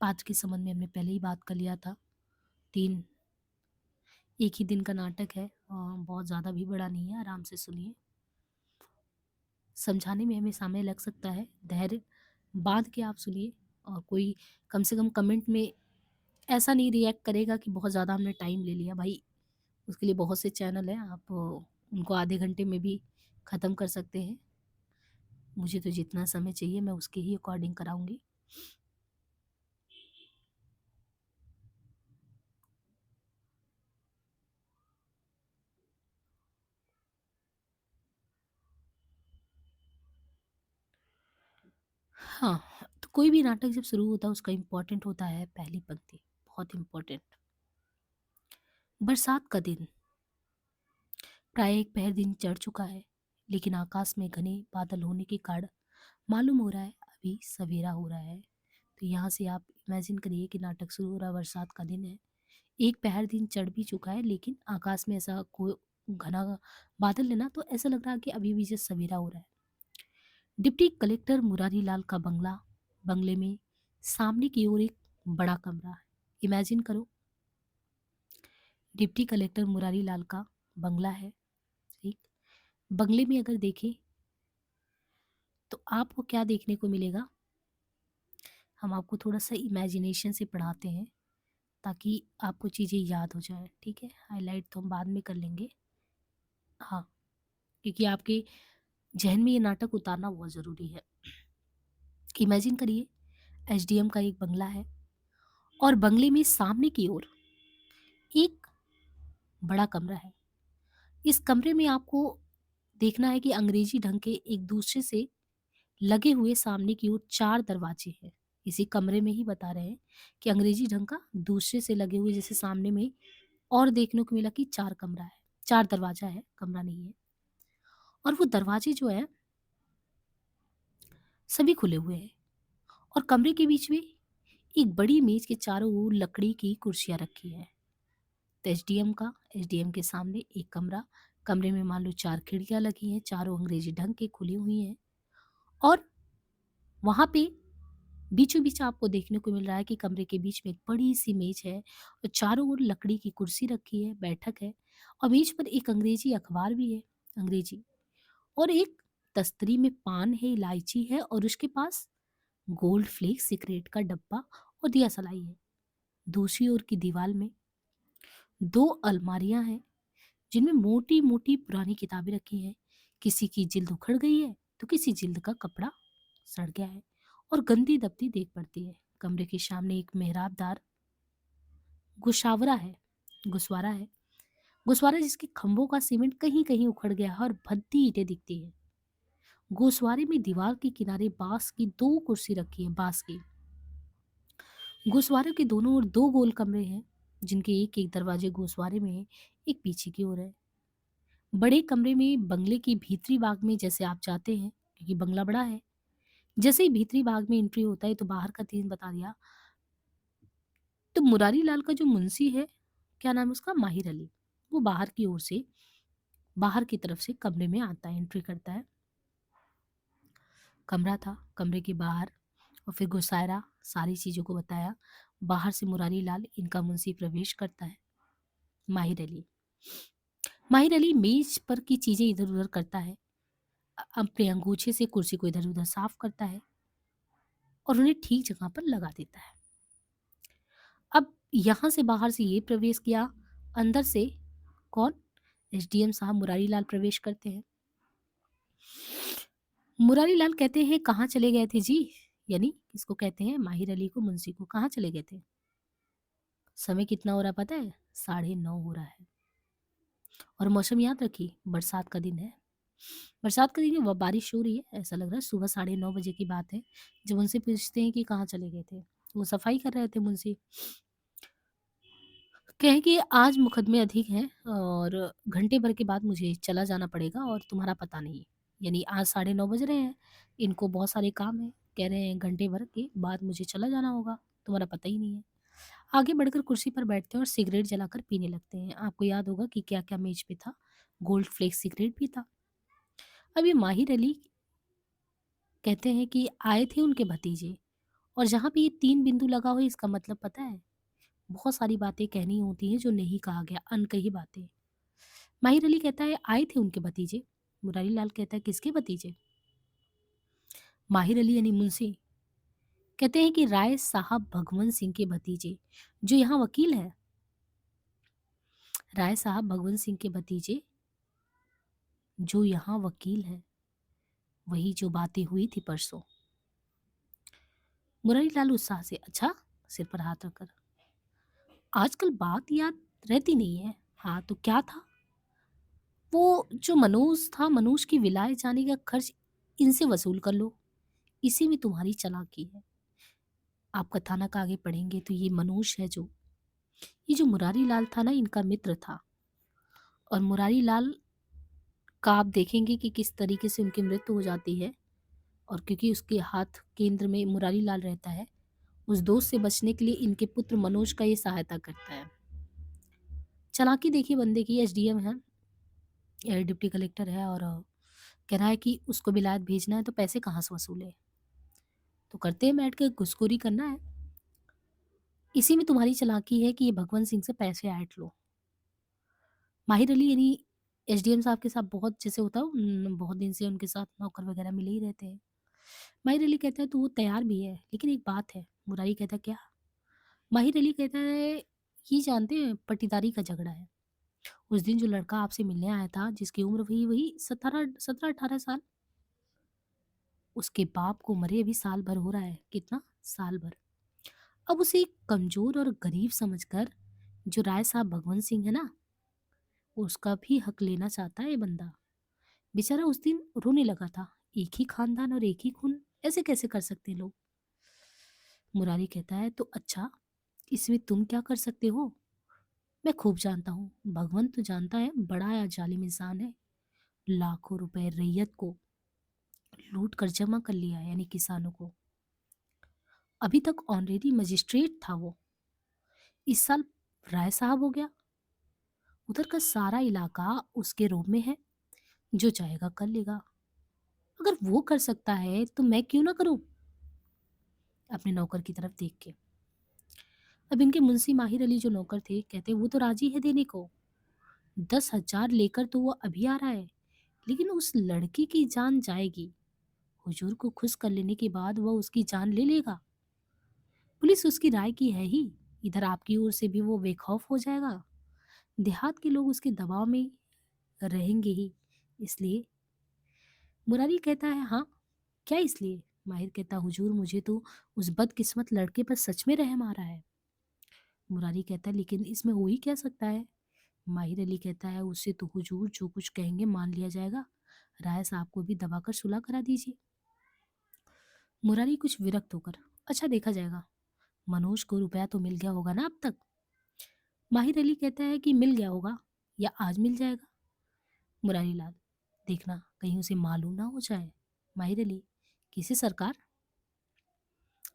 पात्र के संबंध में हमने पहले ही बात कर लिया था। 3 एक ही दिन का नाटक है और बहुत ज़्यादा भी बड़ा नहीं है, आराम से सुनिए। समझाने में हमें समय लग सकता है, धैर्य बांध के आप सुनिए। और कोई कम से कम कमेंट में ऐसा नहीं रिएक्ट करेगा कि बहुत ज़्यादा हमने टाइम ले लिया। भाई उसके लिए बहुत से चैनल हैं, आप उनको आधे घंटे में भी ख़त्म कर सकते हैं। मुझे तो जितना समय चाहिए मैं उसके ही अकॉर्डिंग कराऊँगी। हाँ, तो कोई भी नाटक जब शुरू होता है उसका इम्पोर्टेंट होता है पहली पंक्ति, बहुत इम्पोर्टेंट। बरसात का दिन, प्राय एक पहर दिन चढ़ चुका है, लेकिन आकाश में घने बादल होने के कारण मालूम हो रहा है अभी सवेरा हो रहा है। तो यहाँ से आप इमेजिन करिए कि नाटक शुरू हो रहा है, बरसात का दिन है। एक पहर दिन चढ़ भी चुका है, लेकिन आकाश में ऐसा कोई घना बादल है ना, तो ऐसा लग रहा है कि अभी भी जस्ट सवेरा हो रहा है। डिप्टी कलेक्टर मुरारी लाल का बंगला, बंगले में सामने की ओर एक बड़ा कमरा है। इमेजिन करो, डिप्टी कलेक्टर मुरारी लाल का बंगला है। एक बंगले में अगर देखें तो आपको क्या देखने को मिलेगा, हम आपको थोड़ा सा इमेजिनेशन से पढ़ाते हैं ताकि आपको चीज़ें याद हो जाए। ठीक है, हाईलाइट तो हम बाद में कर लेंगे। हाँ, क्योंकि आपके जहन में ये नाटक उतारना बहुत ज़रूरी है। इमेजिन करिए, एसडीएम का एक बंगला है और बंगले में सामने की ओर एक बड़ा कमरा है। इस कमरे में आपको देखना है कि अंग्रेजी ढंग के एक दूसरे से लगे हुए सामने की ओर 4 दरवाजे हैं। इसी कमरे में ही बता रहे हैं कि अंग्रेजी ढंग का दूसरे से लगे हुए, जैसे सामने में और देखने को मिला कि 4 कमरा है, 4 दरवाजा है, कमरा नहीं है। और वो दरवाजे जो है सभी खुले हुए हैं और कमरे के बीच में एक बड़ी मेज के चारों ओर लकड़ी की कुर्सियां रखी हैं। तो एसडीएम के सामने एक कमरा, कमरे में मान लो 4 खिड़कियां लगी हैं, चारों अंग्रेजी ढंग की खुली हुई हैं। और वहां पे बीचों बीच आपको देखने को मिल रहा है कि कमरे के बीच में एक बड़ी सी मेज है और चारों ओर लकड़ी की कुर्सी रखी है, बैठक है। और मेज पर एक अंग्रेजी अखबार भी है, अंग्रेजी। और एक तस्तरी में पान है, इलायची है और उसके पास गोल्ड फ्लेक्स सिगरेट का डब्बा और दिया सलाई है। दूसरी ओर की दीवार में 2 अलमारियां हैं जिनमें मोटी मोटी पुरानी किताबें रखी हैं। किसी की जिल्द उखड़ गई है तो किसी जिल्द का कपड़ा सड़ गया है और गंदी दबती देख पड़ती है। कमरे के सामने एक मेहराबदार गुशावरा है गुसवारा है गुसवारा जिसके खंभों का सीमेंट कहीं कहीं उखड़ गया है और भद्दी ईंटें दिखती है। गोसवारे में दीवार के किनारे बांस की 2 कुर्सी रखी है, बांस की। गोसवारे के दोनों ओर 2 गोल कमरे हैं जिनके एक एक दरवाजे गोसवारे में है, एक पीछे की ओर है। बड़े कमरे में बंगले की भीतरी भाग में जैसे आप जाते हैं, क्योंकि बंगला बड़ा है, जैसे ही भीतरी भाग में एंट्री होता है तो बाहर का सीन बता दिया। तो मुरारी लाल का जो मुंशी है, क्या नाम है उसका, माहिर अली, वो बाहर की ओर से, बाहर की तरफ से कमरे में आता है, एंट्री करता है। कमरा था, कमरे के बाहर, और फिर गुस्सायरा सारी चीज़ों को बताया। बाहर से मुरारी लाल, इनका मुंशी, प्रवेश करता है। माहिर अली, माहिर अली मेज पर की चीज़ें इधर उधर करता है, अपने अंगूछे से कुर्सी को इधर उधर साफ करता है और उन्हें ठीक जगह पर लगा देता है। अब यहाँ से बाहर से ये प्रवेश किया, अंदर से कौन, एसडीएम साहब मुरारी लाल प्रवेश करते हैं। मुरारी लाल कहते हैं कहाँ चले गए थे जी, यानी किसको कहते हैं, माहिर अली को, मुंशी को, कहाँ चले गए थे। समय कितना हो रहा पता है, 9:30 हो रहा है। और मौसम याद रखिए, बरसात का दिन है, बरसात का दिन है, बारिश हो रही है। ऐसा लग रहा है सुबह 9:30 बजे की बात है जब उनसे पूछते हैं कि कहाँ चले गए थे। वो सफाई कर रहे थे मुंशी, कहें कि आज मुकदमे अधिक हैं और घंटे भर के बाद मुझे चला जाना पड़ेगा और तुम्हारा पता नहीं। यानी आज 9:30 बज रहे हैं, इनको बहुत सारे काम हैं, कह रहे हैं घंटे भर के बाद मुझे चला जाना होगा, तुम्हारा पता ही नहीं है। आगे बढ़कर कुर्सी पर बैठते हैं और सिगरेट जलाकर पीने लगते हैं। आपको याद होगा कि क्या क्या मेज पे था, गोल्ड फ्लेक्स सिगरेट भी था। अभी माहिर अली कहते हैं कि आए थे उनके भतीजे, और जहाँ पे ये 3 बिंदु लगा हो इसका मतलब पता है, बहुत सारी बातें कहनी होती हैं जो नहीं कहा गया, अनकही बातें। माहिर अली कहता है आए थे उनके भतीजे। मुरारी लाल कहता है किसके भतीजे। माहिर अली यानी मुंशी कहते हैं कि राय साहब भगवंत सिंह के भतीजे, जो यहाँ वकील है। राय साहब भगवंत सिंह के भतीजे जो यहाँ वकील है। वही जो बातें हुई थी परसों। मुरारी लाल उत्साह से, अच्छा, सिर पर हाथ रखकर, आजकल बात याद रहती नहीं है। हाँ तो क्या था? वो जो मनोज था, मनोज की विलायत जाने का खर्च इनसे वसूल कर लो। इसी में तुम्हारी चालाकी है। आप कथानक आगे पढ़ेंगे तो ये मनोज है जो, ये जो मुरारी लाल था ना, इनका मित्र था। और मुरारी लाल का आप देखेंगे कि किस तरीके से उनकी मृत्यु हो जाती है। और क्योंकि उसके हाथ केंद्र में मुरारी लाल रहता है, उस दोस्त से बचने के लिए इनके पुत्र मनोज का ये सहायता करता है। चालाकी देखिए बंदे की, एसडीएम है, डिप्टी कलेक्टर है, और कह रहा है कि उसको विलायत भेजना है तो पैसे कहाँ से वसूले? तो करते हैं बैठ के, घुसखोरी करना है। इसी में तुम्हारी चालाकी है कि ये भगवंत सिंह से पैसे ऐंठ लो। माहिर अली यानी एसडीएम साहब के साथ बहुत जैसे होता है, बहुत दिन से उनके साथ नौकर वगैरह मिले ही रहते हैं। माहिर अली कहता है तो वो तैयार भी है, लेकिन एक बात है। मुरारी कहता है क्या? माहिर अली कहता है, ये जानते हैं पटीदारी का झगड़ा है। उस दिन जो लड़का आपसे मिलने आया था, जिसकी उम्र वही वही 17-18 साल, उसके बाप को मरे अभी साल भर हो रहा है। कितना? साल भर। अब उसे एक कमजोर और गरीब समझकर जो राय साहब भगवंत सिंह है ना, उसका भी हक लेना चाहता है ये बंदा। बेचारा उस दिन रोने लगा था। एक ही खानदान और एक ही खून, ऐसे कैसे कर सकते हैं लोग? मुरारी कहता है तो अच्छा, इसमें तुम क्या कर सकते हो? मैं खूब जानता हूँ। भगवंत तो जानता है बड़ा या जालिम इंसान है। लाखों रुपए रैयत को लूट कर जमा कर लिया, यानी किसानों को। अभी तक ऑनरेरी मजिस्ट्रेट था वो, इस साल राय साहब हो गया। उधर का सारा इलाका उसके रोब में है, जो चाहेगा कर लेगा। अगर वो कर सकता है तो मैं क्यों ना करूं? अपने नौकर की तरफ देख के। अब इनके मुंशी माहिर अली जो नौकर थे, कहते वो तो राजी है देने को। 10,000 लेकर तो वो अभी आ रहा है, लेकिन उस लड़की की जान जाएगी। हुजूर को खुश कर लेने के बाद वह उसकी जान ले लेगा। पुलिस उसकी राय की है ही, इधर आपकी ओर से भी वो बेखौफ हो जाएगा। देहात के लोग उसके दबाव में रहेंगे ही, इसलिए। मुरारी कहता है हाँ, क्या इसलिए? माहिर कहता, हुजूर मुझे तो उस बदकिस्मत लड़के पर सच में रहम आ रहा है। मुरारी कहता है लेकिन इसमें हो ही क्या सकता है? माहिर अली कहता है उससे तो हुजूर जो कुछ कहेंगे मान लिया जाएगा। राय साहब को भी दबाकर सुलह करा दीजिए। मुरारी कुछ विरक्त होकर, अच्छा देखा जाएगा। मनोज को रुपया तो मिल गया होगा ना अब तक? माहिर अली कहता है कि मिल गया होगा, या आज मिल जाएगा। मुरारी लाल, देखना कहीं उसे मालूम ना हो जाए। माहिर अली, किसे सरकार?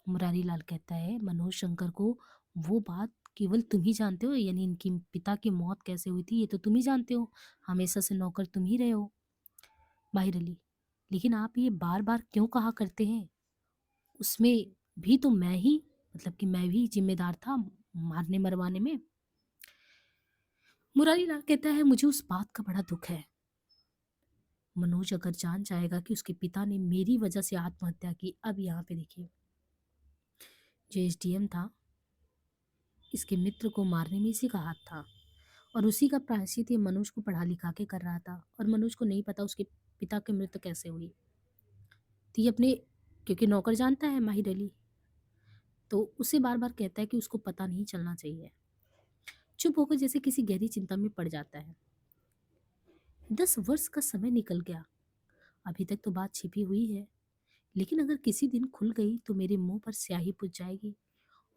मुरारी लाल कहता है मनोज शंकर को वो बात केवल तुम ही जानते हो, यानी इनकी पिता की मौत कैसे हुई थी ये तो तुम ही जानते हो। हमेशा से नौकर तुम ही रहे हो। माहिर अली, लेकिन आप ये बार बार क्यों कहा करते हैं? उसमें भी तो मैं ही, मतलब कि मैं भी जिम्मेदार था मारने मरवाने में। मुरारी लाल कहता है मुझे उस बात का बड़ा दुख है। मनोज अगर जान जाएगा कि उसके पिता ने मेरी वजह से आत्महत्या की। अब यहाँ पे देखिए, जो एसडीएम था, इसके मित्र को मारने में इसी का हाथ था, और उसी का प्रायश्चित ये मनोज को पढ़ा लिखा के कर रहा था। और मनोज को नहीं पता उसके पिता की मृत्यु कैसे हुई। तो ये अपने, क्योंकि नौकर जानता है माहिर अली, तो उसे बार बार कहता है कि उसको पता नहीं चलना चाहिए। चुप होकर जैसे किसी गहरी चिंता में पड़ जाता है। 10 वर्ष का समय निकल गया, अभी तक तो बात छिपी हुई है, लेकिन अगर किसी दिन खुल गई तो मेरे मुंह पर स्याही पुच जाएगी,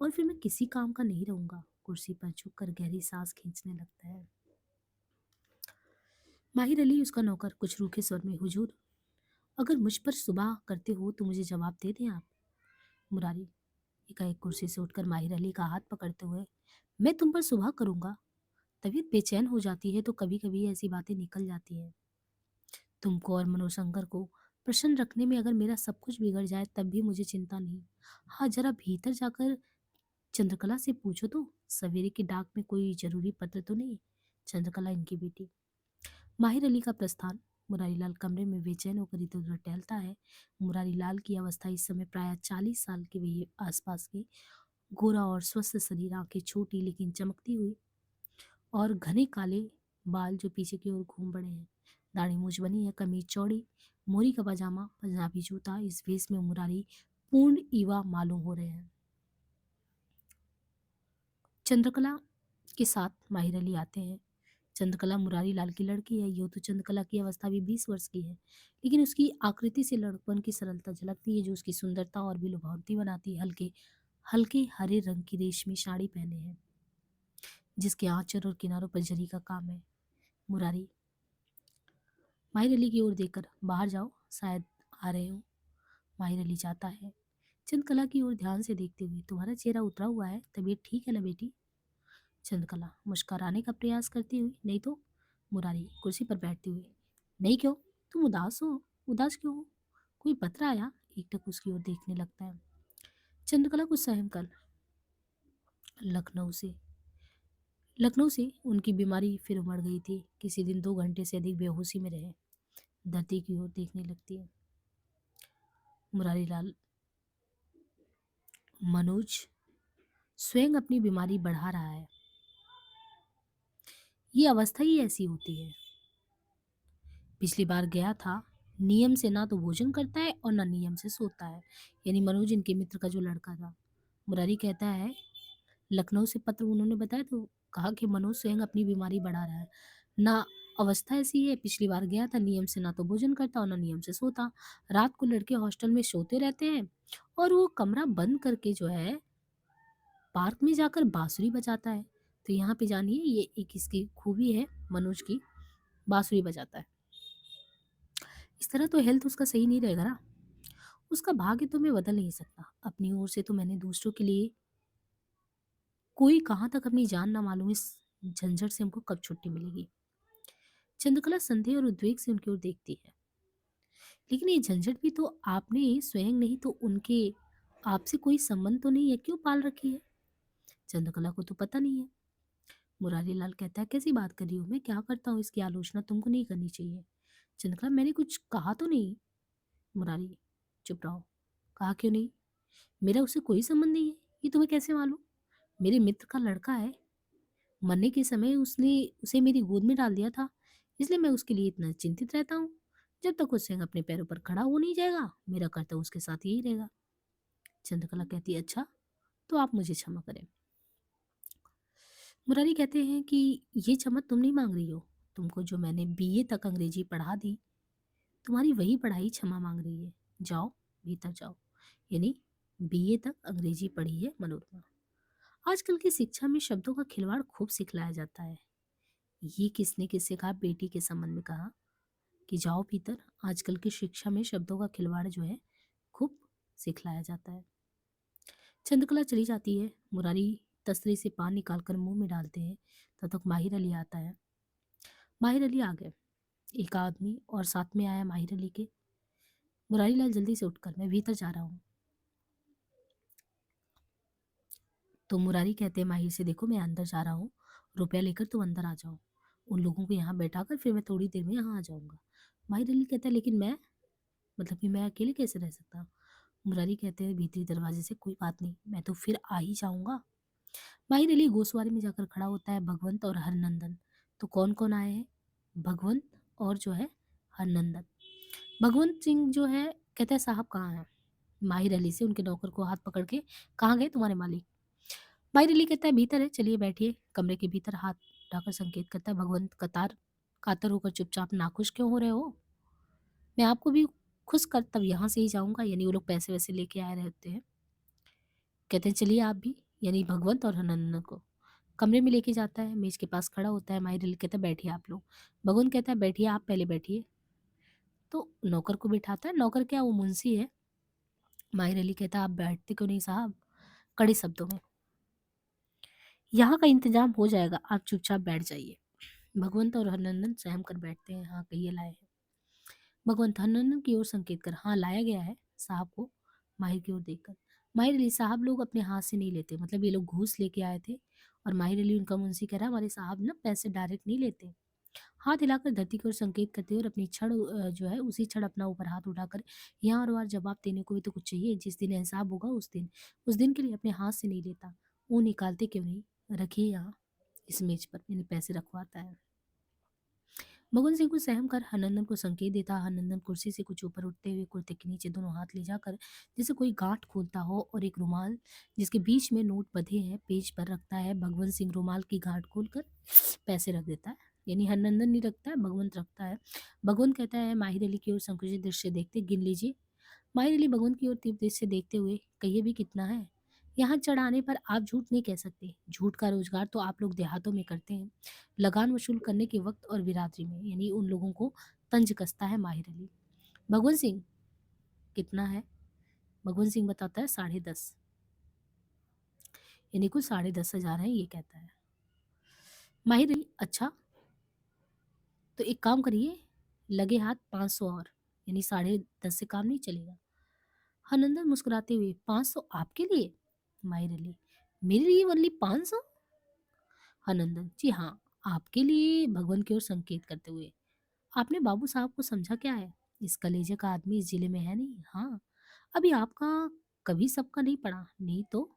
और फिर मैं किसी काम का नहीं रहूंगा। कुर्सी पर झुककर गहरी सांस खींचने लगता है। माहिर अली, उसका नौकर, कुछ रूखे स्वर में, हुजूर अगर मुझ पर सुबह करते हो तो मुझे जवाब दे दें आप। मुरारी एकाएक कुर्सी से उठकर माहिर अली का हाथ पकड़ते हुए, मैं तुम पर सुबह करूंगा। तबीयत बेचैन हो जाती है तो कभी कभी ऐसी बातें निकल जाती है। तुमको और मनोशंकर को प्रसन्न रखने में अगर मेरा सब कुछ बिगड़ जाए तब भी मुझे चिंता नहीं। हाँ, जरा भीतर जाकर चंद्रकला से पूछो तो, सवेरे की डाक में कोई जरूरी पत्र तो नहीं? चंद्रकला इनकी बेटी। माहिर अली का प्रस्थान। मुरारीलाल कमरे में बेचैन होकर इधर उधर टहलता है। मुरारीलाल की अवस्था इस समय प्राय 40 साल के वही आसपास की। गोरा और स्वस्थ शरीर, आंखें छोटी लेकिन चमकती हुई, और घने काले बाल जो पीछे की ओर घूम पड़े हैं। दाढ़ी मूछ बनी है, कमीज चौड़ी, मोरी का पजामा, पंजाबी जूता। इस भेष में मुरारी पूर्ण ईवा मालूम हो रहे हैं। चंद्रकला के साथ माहिर अली आते हैं। चंद्रकला मुरारी लाल की लड़की है। यूं तो चंद्रकला की अवस्था भी 20 वर्ष की है, लेकिन उसकी आकृति से लड़कपन की सरलता झलकती है, जो उसकी सुंदरता और भी लुभावती बनाती है। हल्के हल्के हरे रंग की रेशमी साड़ी पहने हैं, जिसके आंचल और किनारों पर जरी का काम है। मुरारी माहिर अली की ओर देखकर, बाहर जाओ, शायद आ रहे हो। माहिर अली जाता है, चंद्रकला की ओर ध्यान से देखते हुए। तुम्हारा चेहरा उतरा हुआ है, तबीयत ठीक है ना बेटी? चंद्रकला मुस्कुराने का प्रयास करती हुई, नहीं तो। मुरारी कुर्सी पर बैठते हुए, नहीं क्यों? तुम उदास हो? उदास क्यों हो? कोई पत्र आया? एकटक उसकी ओर देखने लगता है। चंद्रकला कुछ सहम कर, लखनऊ से लखनऊ से उनकी बीमारी फिर उमड़ गई थी। किसी दिन 2 घंटे से अधिक बेहोशी में रहे। धरती की ओर देखने लगती है। मुरारी लाल, मनोज स्वयं अपनी बीमारी बढ़ा रहा है। ये अवस्था ही ऐसी होती है। पिछली बार गया था, नियम से ना तो भोजन करता है और ना नियम से सोता है। यानी मनोज, इनके मित्र का जो लड़का था। मुरारी कहता है, लखनऊ से पत्र उन्होंने बताया तो कहा कि मनोज स्वयं अपनी बीमारी बढ़ा रहा है। ना अवस्था ऐसी है, पिछली बार गया था, नियम से ना तो भोजन करता और ना नियम से सोता। रात को लड़के हॉस्टल में सोते रहते हैं, और वो कमरा बंद करके जो है पार्क में जाकर बांसुरी बजाता है। तो यहाँ पे जानिए, ये एक इसकी खूबी है मनोज की, बांसुरी बजाता है। इस तरह तो हेल्थ उसका सही नहीं रहेगा ना। उसका भाग्य तो मैं बदल नहीं सकता। अपनी ओर से तो मैंने दूसरों के लिए, कोई कहाँ तक अपनी जान ना मालूम इस झंझट से हमको कब छुट्टी मिलेगी। चंद्रकला संदेह और उद्वेग से उनकी ओर देखती है। लेकिन ये झंझट भी तो आपने स्वयं नहीं तो उनके आपसे कोई संबंध तो नहीं है, क्यों पाल रखी है? चंद्रकला को तो पता नहीं है। मुरारी लाल कहता है, कैसी बात कर रही हो? मैं क्या करता हूँ? इसकी आलोचना तुमको नहीं करनी चाहिए। चंद्रकला, मैंने कुछ कहा तो नहीं। मुरारी, चुप रहो। कहा क्यों नहीं? मेरा उससे कोई संबंध नहीं है, ये तुम्हें कैसे मालूम? मेरे मित्र का लड़का है। मरने के समय उसने उसे मेरी गोद में डाल दिया था, इसलिए मैं उसके लिए इतना चिंतित रहता हूँ। जब तक वो स्वयं अपने पैरों पर खड़ा हो नहीं जाएगा, मेरा कर्तव्य उसके साथ यही रहेगा। चंद्रकला कहती है, अच्छा, तो आप मुझे क्षमा करें। मुरारी कहते हैं कि ये क्षमा तुम नहीं मांग रही हो। तुमको जो मैंने बीए तक अंग्रेजी पढ़ा दी, तुम्हारी वही पढ़ाई क्षमा मांग रही है। जाओ, भीतर जाओ। यानी बीए तक अंग्रेजी पढ़ी है मनोरमा। आजकल की शिक्षा में शब्दों का खिलवाड़ खूब सिखलाया जाता है। ये किसने किससे कहा? बेटी के संबंध में कहा कि जाओ भीतर। आजकल की शिक्षा में शब्दों का खिलवाड़ जो है खूब सिखलाया जाता है। चंद्रकला चली जाती है। मुरारी तसरे से पान निकालकर मुंह में डालते हैं। तब तक माहिर अली आता है। माहिर अली आ गए, एक आदमी और साथ में आया माहिर अली के। मुरारी लाल जल्दी से उठकर, मैं भीतर जा रहा हूँ। तो मुरारी कहते हैं माहिर से, देखो मैं अंदर जा रहा हूँ, रुपया लेकर तुम अंदर आ जाओ। उन लोगों को यहाँ बैठाकर फिर मैं थोड़ी देर में यहाँ आ जाऊँगा। माहिर अली कहता है, लेकिन मैं, मतलब कि मैं अकेले कैसे रह सकता? मुरारी कहते हैं, भीतरी दरवाजे से। कोई बात नहीं, मैं तो फिर आ ही जाऊँगा। माहिर अली गोसवारी में जाकर खड़ा होता है। भगवंत और हरनंदन। तो कौन कौन आए हैं? भगवंत और जो है हरनंदन। भगवंत सिंह जो है कहता है, साहब कहाँ हैं? माहिर अली से उनके नौकर को हाथ पकड़ के, कहाँ गए तुम्हारे मालिक? माहिर अली कहता है, भीतर है, चलिए बैठिए। कमरे के भीतर हाथ उठाकर संकेत करता है। भगवंत कतार कातर होकर, चुपचाप नाखुश क्यों हो रहे हो? मैं आपको भी खुश कर तब यहाँ से ही जाऊंगा। यानी वो लोग पैसे वैसे लेके आए रहते हैं। कहते हैं, चलिए आप भी। यानी भगवंत और हनन को कमरे में लेके जाता है। मेज के पास खड़ा होता है। माहिर अली कहता है, बैठिए आप लोग। भगवंत कहता है, बैठिए आप, पहले बैठिए। तो नौकर को बिठाता है। नौकर क्या, वो मुंशी है। माहिर अली कहता है, आप बैठते क्यों नहीं साहब? कड़े शब्दों में, यहाँ का इंतजाम हो जाएगा, आप चुपचाप बैठ जाइए। भगवंत और हरनंदन सहम कर बैठते हैं। हाँ, कहिए लाए हैं। भगवंत हरनंदन की ओर संकेत कर, हाँ लाया गया है साहब को। माहिर की ओर देखकर, माहिर अली, साहब लोग अपने हाथ से नहीं लेते, मतलब ये लोग घूस लेके आए थे। और माहिर अली, उनका मुंशी, कह रहा, हमारे साहब ना पैसे डायरेक्ट नहीं लेते। हाथ हिलाकर धरती की ओर संकेत करते हुए और अपनी छड़ जो है उसी छड़ अपना ऊपर हाथ उठाकर, यहाँ और वहाँ जवाब देने को भी तो कुछ चाहिए। जिस दिन हिसाब होगा उस दिन के लिए अपने हाथ से नहीं लेता। वो निकालते क्यों नहीं? रखिए यहाँ, इस मेज पर। मैंने पैसे रखवाता है। भगवंत सिंह को सहम कर हरनंदन को संकेत देता। हरनंदन कुर्सी से कुछ ऊपर उठते हुए कुर्ते के नीचे दोनों हाथ ले जाकर जैसे कोई गांठ खोलता हो और एक रुमाल जिसके बीच में नोट बंधे हैं पेज पर रखता है। भगवंत सिंह रुमाल की गांठ खोलकर पैसे रख देता है। यानी हरनंदन नहीं रखता है, भगवंत रखता है। भगवंत कहता है माहिर अली की ओर संकुचित दृष्टि से देखते, गिन लीजिए। माहिर अली भगवंत की ओर तीव्र दृष्टि से देखते हुए, कहिए भी कितना है। यहाँ चढ़ाने पर आप झूठ नहीं कह सकते। झूठ का रोजगार तो आप लोग देहातों में करते हैं, लगान वसूल करने के वक्त और बिरादरी में। यानी उन लोगों को तंज कसता है माहिर अली। भगवंत सिंह कितना है? भगवंत सिंह बताता है 10.5। यानी कुल 10,500 है, ये कहता है। माहिर अली अच्छा, तो एक काम करिए, लगे हाथ 500 और। यानी 10.5 से काम नहीं चलेगा। हनंदन मुस्कुराते हुए, 500 आपके लिए? माहिर अली, मेरे लिए ओनली 500? हनंदन, जी हाँ, आपके लिए। भगवान की ओर संकेत करते हुए, आपने बाबू साहब को समझा क्या है? इस कलेजे का आदमी इस जिले में है नहीं। हाँ, अभी आपका कभी सबका नहीं पड़ा, नहीं तो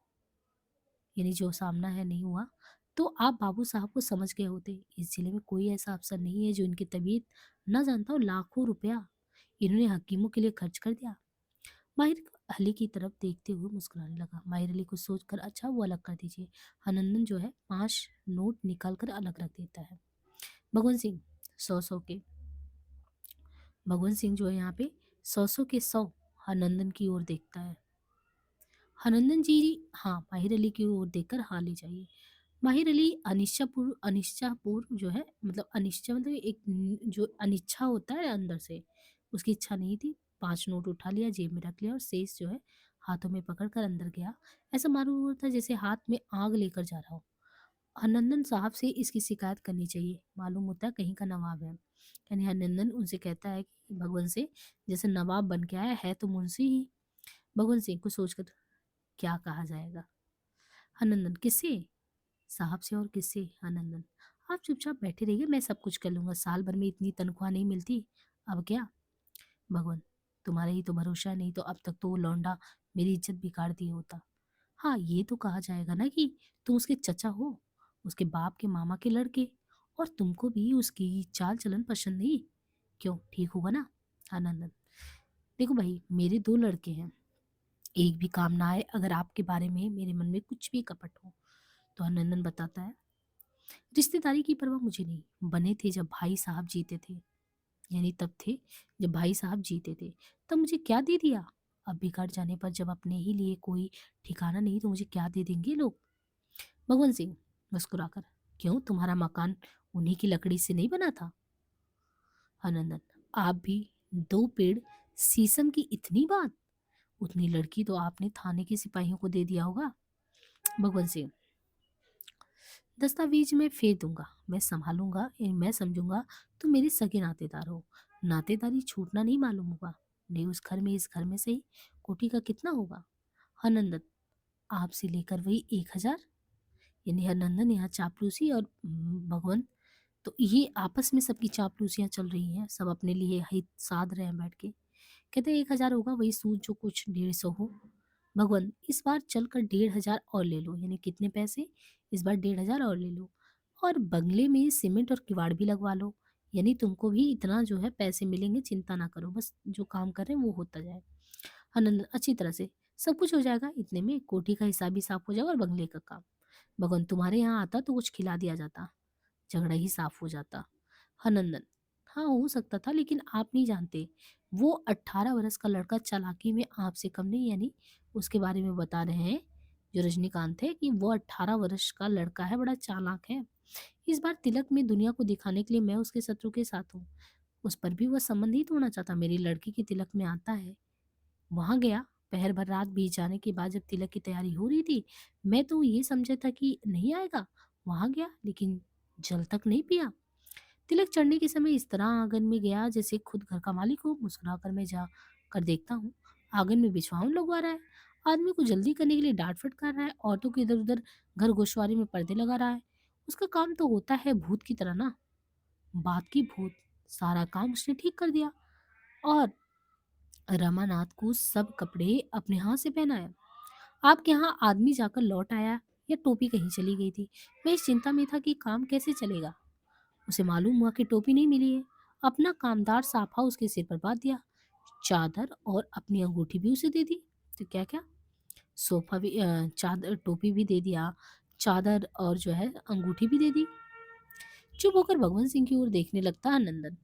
यानी जो सामना है नहीं हुआ, तो आप बाबू साहब को समझ गए होते। इस जिले में कोई ऐसा अफसर नहीं है जो इनकी तबीयत न जानता हो। लाखों रुपया इन्होंने हकीमों के लिए खर्च कर दिया। माहिर अली की तरफ देखते हुए मुस्कुराने लगा। माहिर अली को सोचकर, अच्छा वो अलग कर दीजिए। हनंदन जो है 5 नोट निकाल कर अलग रख देता है। भगवंत सिंह 100-100 के। भगवंत सिंह जो है यहाँ पे 100-100 के 100 हनंदन की ओर देखता है। हनंदन जी, हाँ, माहिर अली की ओर देखकर हाँ ले जाइए। माहिर अली अनिच्छापूर्व जो है, मतलब अनिच्छा मतलब एक जो अनिच्छा होता है अंदर से, उसकी इच्छा नहीं थी। 5 नोट उठा लिया, जेब में रख लिया और शेष जो है हाथों में पकड़ कर अंदर गया। ऐसा मालूम होता है जैसे हाथ में आग लेकर जा रहा हो। हरनंदन साहब से इसकी शिकायत करनी चाहिए, मालूम होता है कहीं का नवाब है। यानी हरनंदन उनसे कहता है कि भगवंत से जैसे नवाब बन के आया है तो मुंशी ही। भगवंत सिंह को सोचकर, क्या कहा जाएगा? हरनंदन, किससे? साहब से। और किससे? आनंदन, आप चुपचाप बैठे रहिए, मैं सब कुछ कर लूंगा। साल भर में इतनी तनख्वाह नहीं मिलती, अब क्या? भगवान, तुम्हारे ही तो भरोसा है, नहीं तो अब तक तो वो लौंडा मेरी इज्जत बिगाड़ दिए होता। हाँ, ये तो कहा जाएगा ना कि तुम उसके चचा हो, उसके बाप के मामा के लड़के, और तुमको भी उसकी चाल चलन पसंद नहीं। क्यों, ठीक होगा ना? आनंदन, देखो भाई, मेरे 2 लड़के हैं, एक भी काम ना आए अगर आपके बारे में मेरे मन में कुछ भी कपट हो। तो आनंदन बताता है, रिश्तेदारी की परवाह मुझे नहीं, बने थे जब भाई साहब जीते थे। यानी तब थे जब भाई साहब जीते थे, तब मुझे क्या दे दिया? अब बिगड़ जाने पर जब अपने ही लिए कोई ठिकाना नहीं तो मुझे क्या दे देंगे लोग? भगवंत सिंह मुस्कुराकर, क्यों, तुम्हारा मकान उन्हीं की लकड़ी से नहीं बना था? आनंदन, आप भी 2 पेड़ शीशम की इतनी बात, उतनी लड़की तो आपने थाने के सिपाहियों को दे दिया होगा। भगवंत सिंह, दस्तावेज मैं फेर दूंगा, मैं संभालूंगा, मैं समझूंगा तुम मेरे सगे नातेदार हो। नातेदारी छूटना नहीं मालूम होगा। नहीं, उस घर में, इस घर में सही, कोठी का कितना होगा? हरनंदन, आपसे लेकर वही 1,000। यानी हरनंदन यहाँ चापलूसी और भगवंत, तो ये आपस में सबकी चापलूसियां चल रही हैं, सब अपने लिए हित साध रहे हैं बैठ के। कहते हैं 1,000 होगा, वही सूद जो कुछ 150 हो। भगवान, इस बार चलकर 1,500 और ले लो। यानी कितने पैसे? इस बार 1,500 और ले लो, और बंगले में सीमेंट और किवाड़ भी लगवा लो। यानी तुमको भी इतना जो है पैसे मिलेंगे, चिंता ना करो, बस जो काम कर रहे हैं वो होता जाए। आनंद, अच्छी तरह से सब कुछ हो जाएगा, इतने में कोठी का हिसाब भी साफ हो जाएगा और बंगले का काम। भगवान, तुम्हारे यहाँ आता तो कुछ खिला दिया जाता, झगड़ा ही साफ हो जाता। हनंदन, हाँ हो सकता था, लेकिन आप नहीं जानते, वो 18 वर्ष का लड़का चालाकी में आपसे कम नहीं। यानी उसके बारे में बता रहे हैं जो रजनीकांत है कि वो 18 वर्ष का लड़का है, बड़ा चालाक है। इस बार तिलक में दुनिया को दिखाने के लिए मैं उसके शत्रु के साथ हूँ। उस पर भी वह संबंध ही तोड़ना चाहता। मेरी लड़की की तिलक में आता है, वहां गया, पहर भर रात बीत जाने के बाद जब तिलक की तैयारी हो रही थी, मैं तो ये समझा था कि नहीं आएगा। वहां गया, लेकिन जल तक नहीं पिया। तिलक चढ़ने के समय इस तरह आंगन में गया जैसे खुद घर का मालिक हो। मुस्कुराकर मैं जा कर देखता हूँ, आंगन में बिछवावन लगवा रहा है, आदमी को जल्दी करने के लिए डांट फटकार रहा है, औरतों के इधर उधर घर गोशवारी में पर्दे लगा रहा है। उसका काम तो होता है भूत की तरह ना, बात की भूत। सारा काम उसने ठीक कर दिया, और रमानाथ को सब कपड़े अपने हाथ से पहनाया। आपके यहाँ आदमी जाकर लौट आया या टोपी कहीं चली गई थी? मैं इस चिंता में था कि काम कैसे चलेगा। उसे मालूम हुआ कि टोपी नहीं मिली है, अपना कामदार साफा उसके सिर पर बाँध दिया, चादर और अपनी अंगूठी भी उसे दे दी। तो क्या-क्या चादर टोपी भी दे दिया, चादर और जो है अंगूठी भी दे दी। चुप होकर भगवंत सिंह की ओर देखने लगता आनंदन।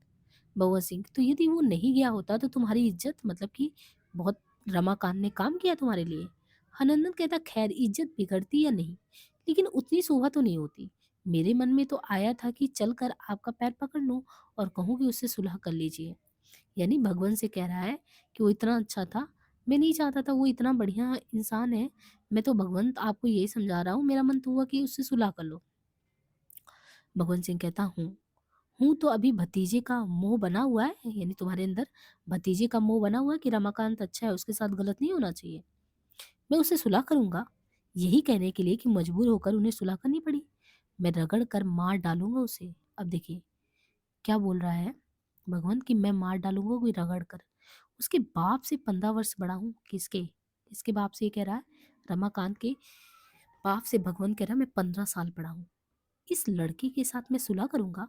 भगवत सिंह, तो यदि वो नहीं गया होता तो तुम्हारी इज्जत मतलब कि बहुत रमाकांत ने काम किया तुम्हारे लिए। हनंदन कहता, खैर इज्जत बिगड़ती या नहीं, लेकिन उतनी शोभा तो नहीं होती। मेरे मन में तो आया था कि चलकर आपका पैर पकड़ लूं और कहूं कि उससे सुलह कर लीजिए। यानी भगवान से कह रहा है कि वो इतना अच्छा था, मैं नहीं चाहता था, वो इतना बढ़िया इंसान है। मैं तो भगवंत आपको यही समझा रहा हूँ, मेरा मन तो हुआ कि उससे सुलह कर लो। भगवंत सिंह कहता, हूँ तो अभी भतीजे का मोह बना हुआ है, यानी तुम्हारे अंदर भतीजे का मोह बना हुआ है कि रमाकांत अच्छा है, उसके साथ गलत नहीं होना चाहिए। मैं उससे सुलह करूंगा, यही कहने के लिए कि मजबूर होकर उन्हें सुलह करनी पड़ी। मैं रगड़ कर मार डालूंगा उसे। अब देखिए क्या बोल रहा है भगवंत कि मैं मार डालूंगा कोई रगड़ कर। उसके बाप से 15 वर्ष बड़ा हूँ। किसके किसके बाप से ये कह रहा है? रमाकांत के बाप से भगवंत कह रहा है मैं 15 साल बड़ा हूँ। इस लड़की के साथ मैं सुलह करूंगा?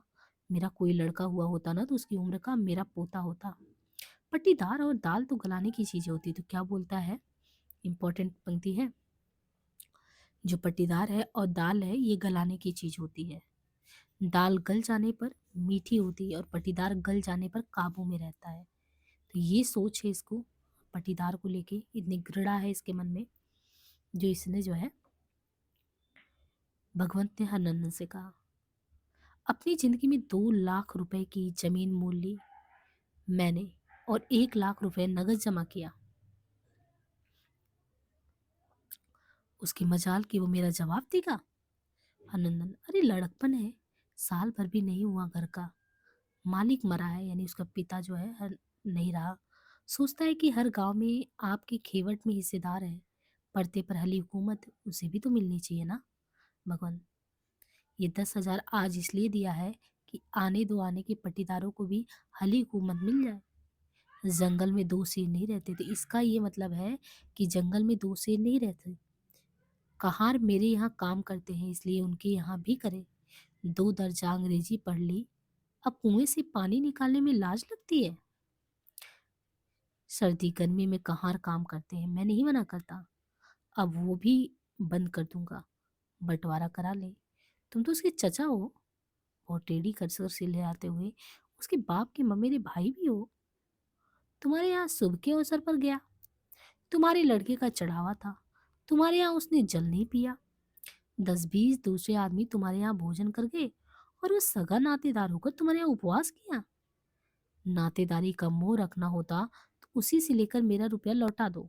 मेरा कोई लड़का हुआ होता ना तो उसकी उम्र का मेरा पोता होता। पट्टीदार और दाल तो गलाने की चीजें होती। तो क्या बोलता है? इंपॉर्टेंट पंक्ति है, जो पट्टीदार है और दाल है ये गलाने की चीज होती है। दाल गल जाने पर मीठी होती है और पट्टीदार गल जाने पर काबू में रहता है। तो ये सोच है इसको, पट्टीदार को लेके इतनी घृणा है इसके मन में, जो इसने जो है भगवंत ने हरनंदन से कहा। अपनी जिंदगी में 2 लाख रुपए की जमीन मोल ली मैंने और 1 लाख रुपए नगद जमा किया। उसकी मजाल कि वो मेरा जवाब देगा। आनंदन, अरे लड़कपन है, साल भर भी नहीं हुआ घर का, मालिक मरा है, यानी उसका पिता जो है नहीं रहा। सोचता है कि हर गांव में आपके खेवट में हिस्सेदार है, पर्दे पर हली हुकूमत उसे भी तो मिलनी चाहिए ना। भगवान, ये 10,000 आज इसलिए दिया है कि आने दो आने के पट्टीदारों को भी हली हुकूमत मिल जाए। जंगल में 2 शेर नहीं रहते थे, इसका ये मतलब है कि जंगल में 2 शेर नहीं रहते। कहार मेरे यहाँ काम करते हैं इसलिए उनके यहाँ भी करे। 2 दर्जा अंग्रेजी पढ़ ली, अब कुएं से पानी निकालने में लाज लगती है। सर्दी गर्मी में कहार काम करते हैं, मैं नहीं मना करता, अब वो भी बंद कर दूंगा, बंटवारा करा ले। तुम तो उसके चचा हो। और टेढ़ी कसर से ले आते हुए, उसके बाप के ममेरे भाई भी हो। तुम्हारे यहाँ शुभ के अवसर पर गया, तुम्हारे लड़के का चढ़ावा था, तुम्हारे यहाँ उसने जल नहीं पिया। 10-20 दूसरे आदमी तुम्हारे यहाँ भोजन कर गए और वो सगा नातेदार होकर तुम्हारे यहाँ उपवास किया। नातेदारी का मोह रखना होता तो उसी से लेकर मेरा रुपया लौटा दो।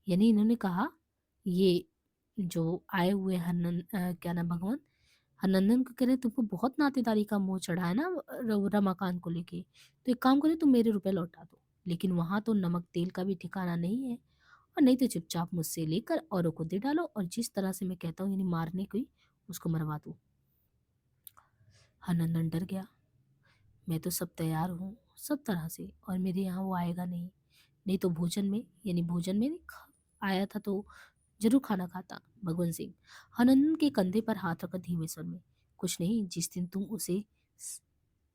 यानी इन्होंने कहा, ये जो आए हुए क्या नाम भगवान हरनंदन को कह रहे तुमको बहुत नातेदारी का मोह चढ़ा है ना रमाकांत को लेके, तो एक काम करो तुम मेरे रुपए लौटा दो, लेकिन वहां तो नमक तेल का भी ठिकाना नहीं है, और नहीं तो चुपचाप मुझसे लेकर औरों को दे डालो और जिस तरह से मैं कहता हूँ यानी मारने की उसको मरवा दो। हरनंदन डर गया। मैं तो सब तैयार हूँ सब तरह से, और मेरे यहाँ वो आएगा नहीं, नहीं तो भोजन में नहीं आया था तो जरूर खाना खाता। भगवंत सिंह हनन के कंधे पर हाथ रखकर धीमे स्वर में, कुछ नहीं, जिस दिन तुम उसे स-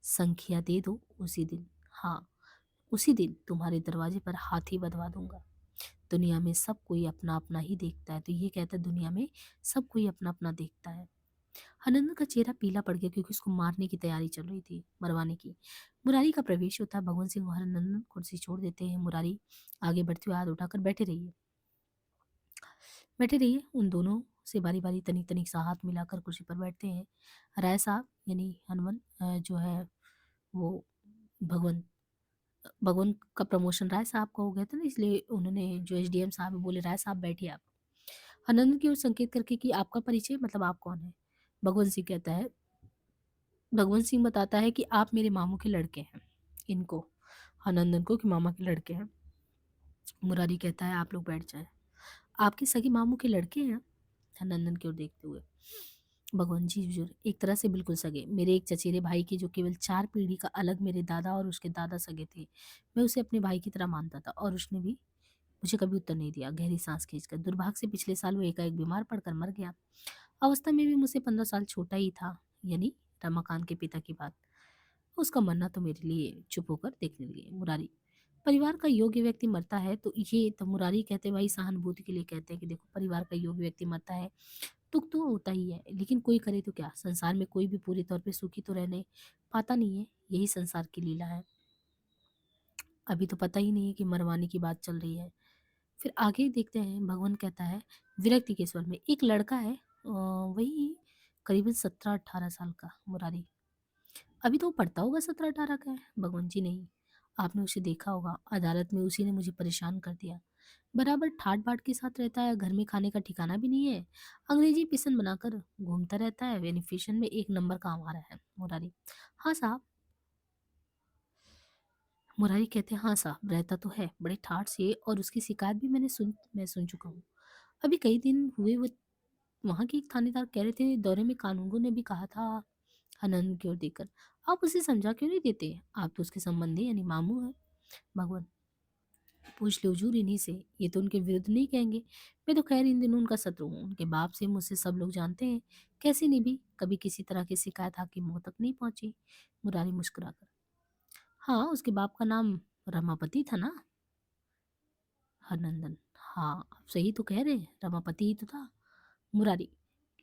संख्या दे दो उसी दिन, हाँ उसी दिन तुम्हारे दरवाजे पर हाथी बधवा दूंगा। दुनिया में सब कोई अपना अपना ही देखता है, तो ये कहता है दुनिया में सब कोई अपना अपना देखता है। हनन का चेहरा पीला पड़ गया क्योंकि उसको मारने की तैयारी चल रही थी, मरवाने की। मुरारी का प्रवेश होता है। भगवंत सिंह और हरनंदन कुर्सी छोड़ देते हैं। मुरारी आगे बढ़ते हुए हाथ उठाकर, बैठे रहिए। उन दोनों से बारी बारी तनिक तनिक सा हाथ मिलाकर कुर्सी पर बैठते हैं। राय साहब यानी हनुमान जो है वो भगवान भगवान का प्रमोशन राय साहब का हो गया था ना, इसलिए उन्होंने जो एसडीएम साहब है, बोले राय साहब बैठिए आप। हनन की ओर संकेत करके कि आपका परिचय मतलब आप कौन है। भगवंत सिंह कहता है, भगवंत सिंह बताता है कि आप मेरे मामू के लड़के हैं। इनको हनंदन को कि मामा के लड़के हैं। मुरारी कहता है आप लोग बैठ जाएं। आपके सगे मामू के लड़के हैं? नंदन की ओर देखते हुए भगवान, जी हुजूर, एक तरह से बिल्कुल सगे। मेरे एक चचेरे भाई के जो केवल 4 पीढ़ी का अलग मेरे दादा और उसके दादा सगे थे। मैं उसे अपने भाई की तरह मानता था और उसने भी मुझे कभी उत्तर नहीं दिया। गहरी सांस खींचकर, दुर्भाग्य से पिछले साल वो एकाएक बीमार पड़कर मर गया। अवस्था में भी मुझसे 15 साल छोटा ही था, यानी रमाकांत के पिता की बात। उसका मरना तो मेरे लिए चुप होकर देखने लगे। मुरारी, परिवार का योग्य व्यक्ति मरता है तो ये तो मुरारी कहते हैं भाई सहानुभूति के लिए कहते हैं कि देखो परिवार का योग्य व्यक्ति मरता है, दुःख तो होता ही है, लेकिन कोई करे तो क्या? संसार में कोई भी पूरे तौर पे सुखी तो रहने पाता नहीं है, यही संसार की लीला है। अभी तो पता ही नहीं है कि मरवाने की बात चल रही है। फिर आगे देखते हैं, भगवान कहता है विरक्ति के स्वर में, एक लड़का है वही करीबन 17-18 साल का। मुरारी, अभी तो वो पढ़ता होगा, 17-18 का है। भगवान जी नहीं, आपने उसे देखा होगा, अदालत में उसी ने मुझे परेशान कर दिया। बराबर ठाट बाट के साथ रहता है, घर में खाने का ठिकाना भी नहीं है, अंग्रेजी पिसन बनाकर घूमता रहता है, वेनिफिकेशन में एक नंबर का हमारा है। मुरारी, हाँ साहब। मुरारी कहते हैं हाँ साहब रहता तो है बड़े ठाट से, और उसकी शिकायत भी मैं सुन चुका हूँ। अभी कई दिन हुए वो वहाँ के एक थानेदार कह रहे थे दौरे में कानूनगो ने भी कहा था। आनंद की ओर देखकर, आप उसे समझा क्यों नहीं देते? आप तो उसके संबंधी यानी मामू हैं। भगवान, पूछ लो हुजूर इन्हीं से, ये तो उनके विरुद्ध नहीं कहेंगे। मैं तो खैर इन दिनों उनका शत्रु हूँ, उनके बाप से मुझसे सब लोग जानते हैं। कैसे नहीं भी, कभी किसी तरह की शिकायत हाकिमों तक नहीं पहुंची। मुरारी मुस्कुराकर, हाँ उसके बाप का नाम रमापति था ना? हरनंदन, हाँ आप सही तो कह रहे हैं, रमापति ही तो था। मुरारी,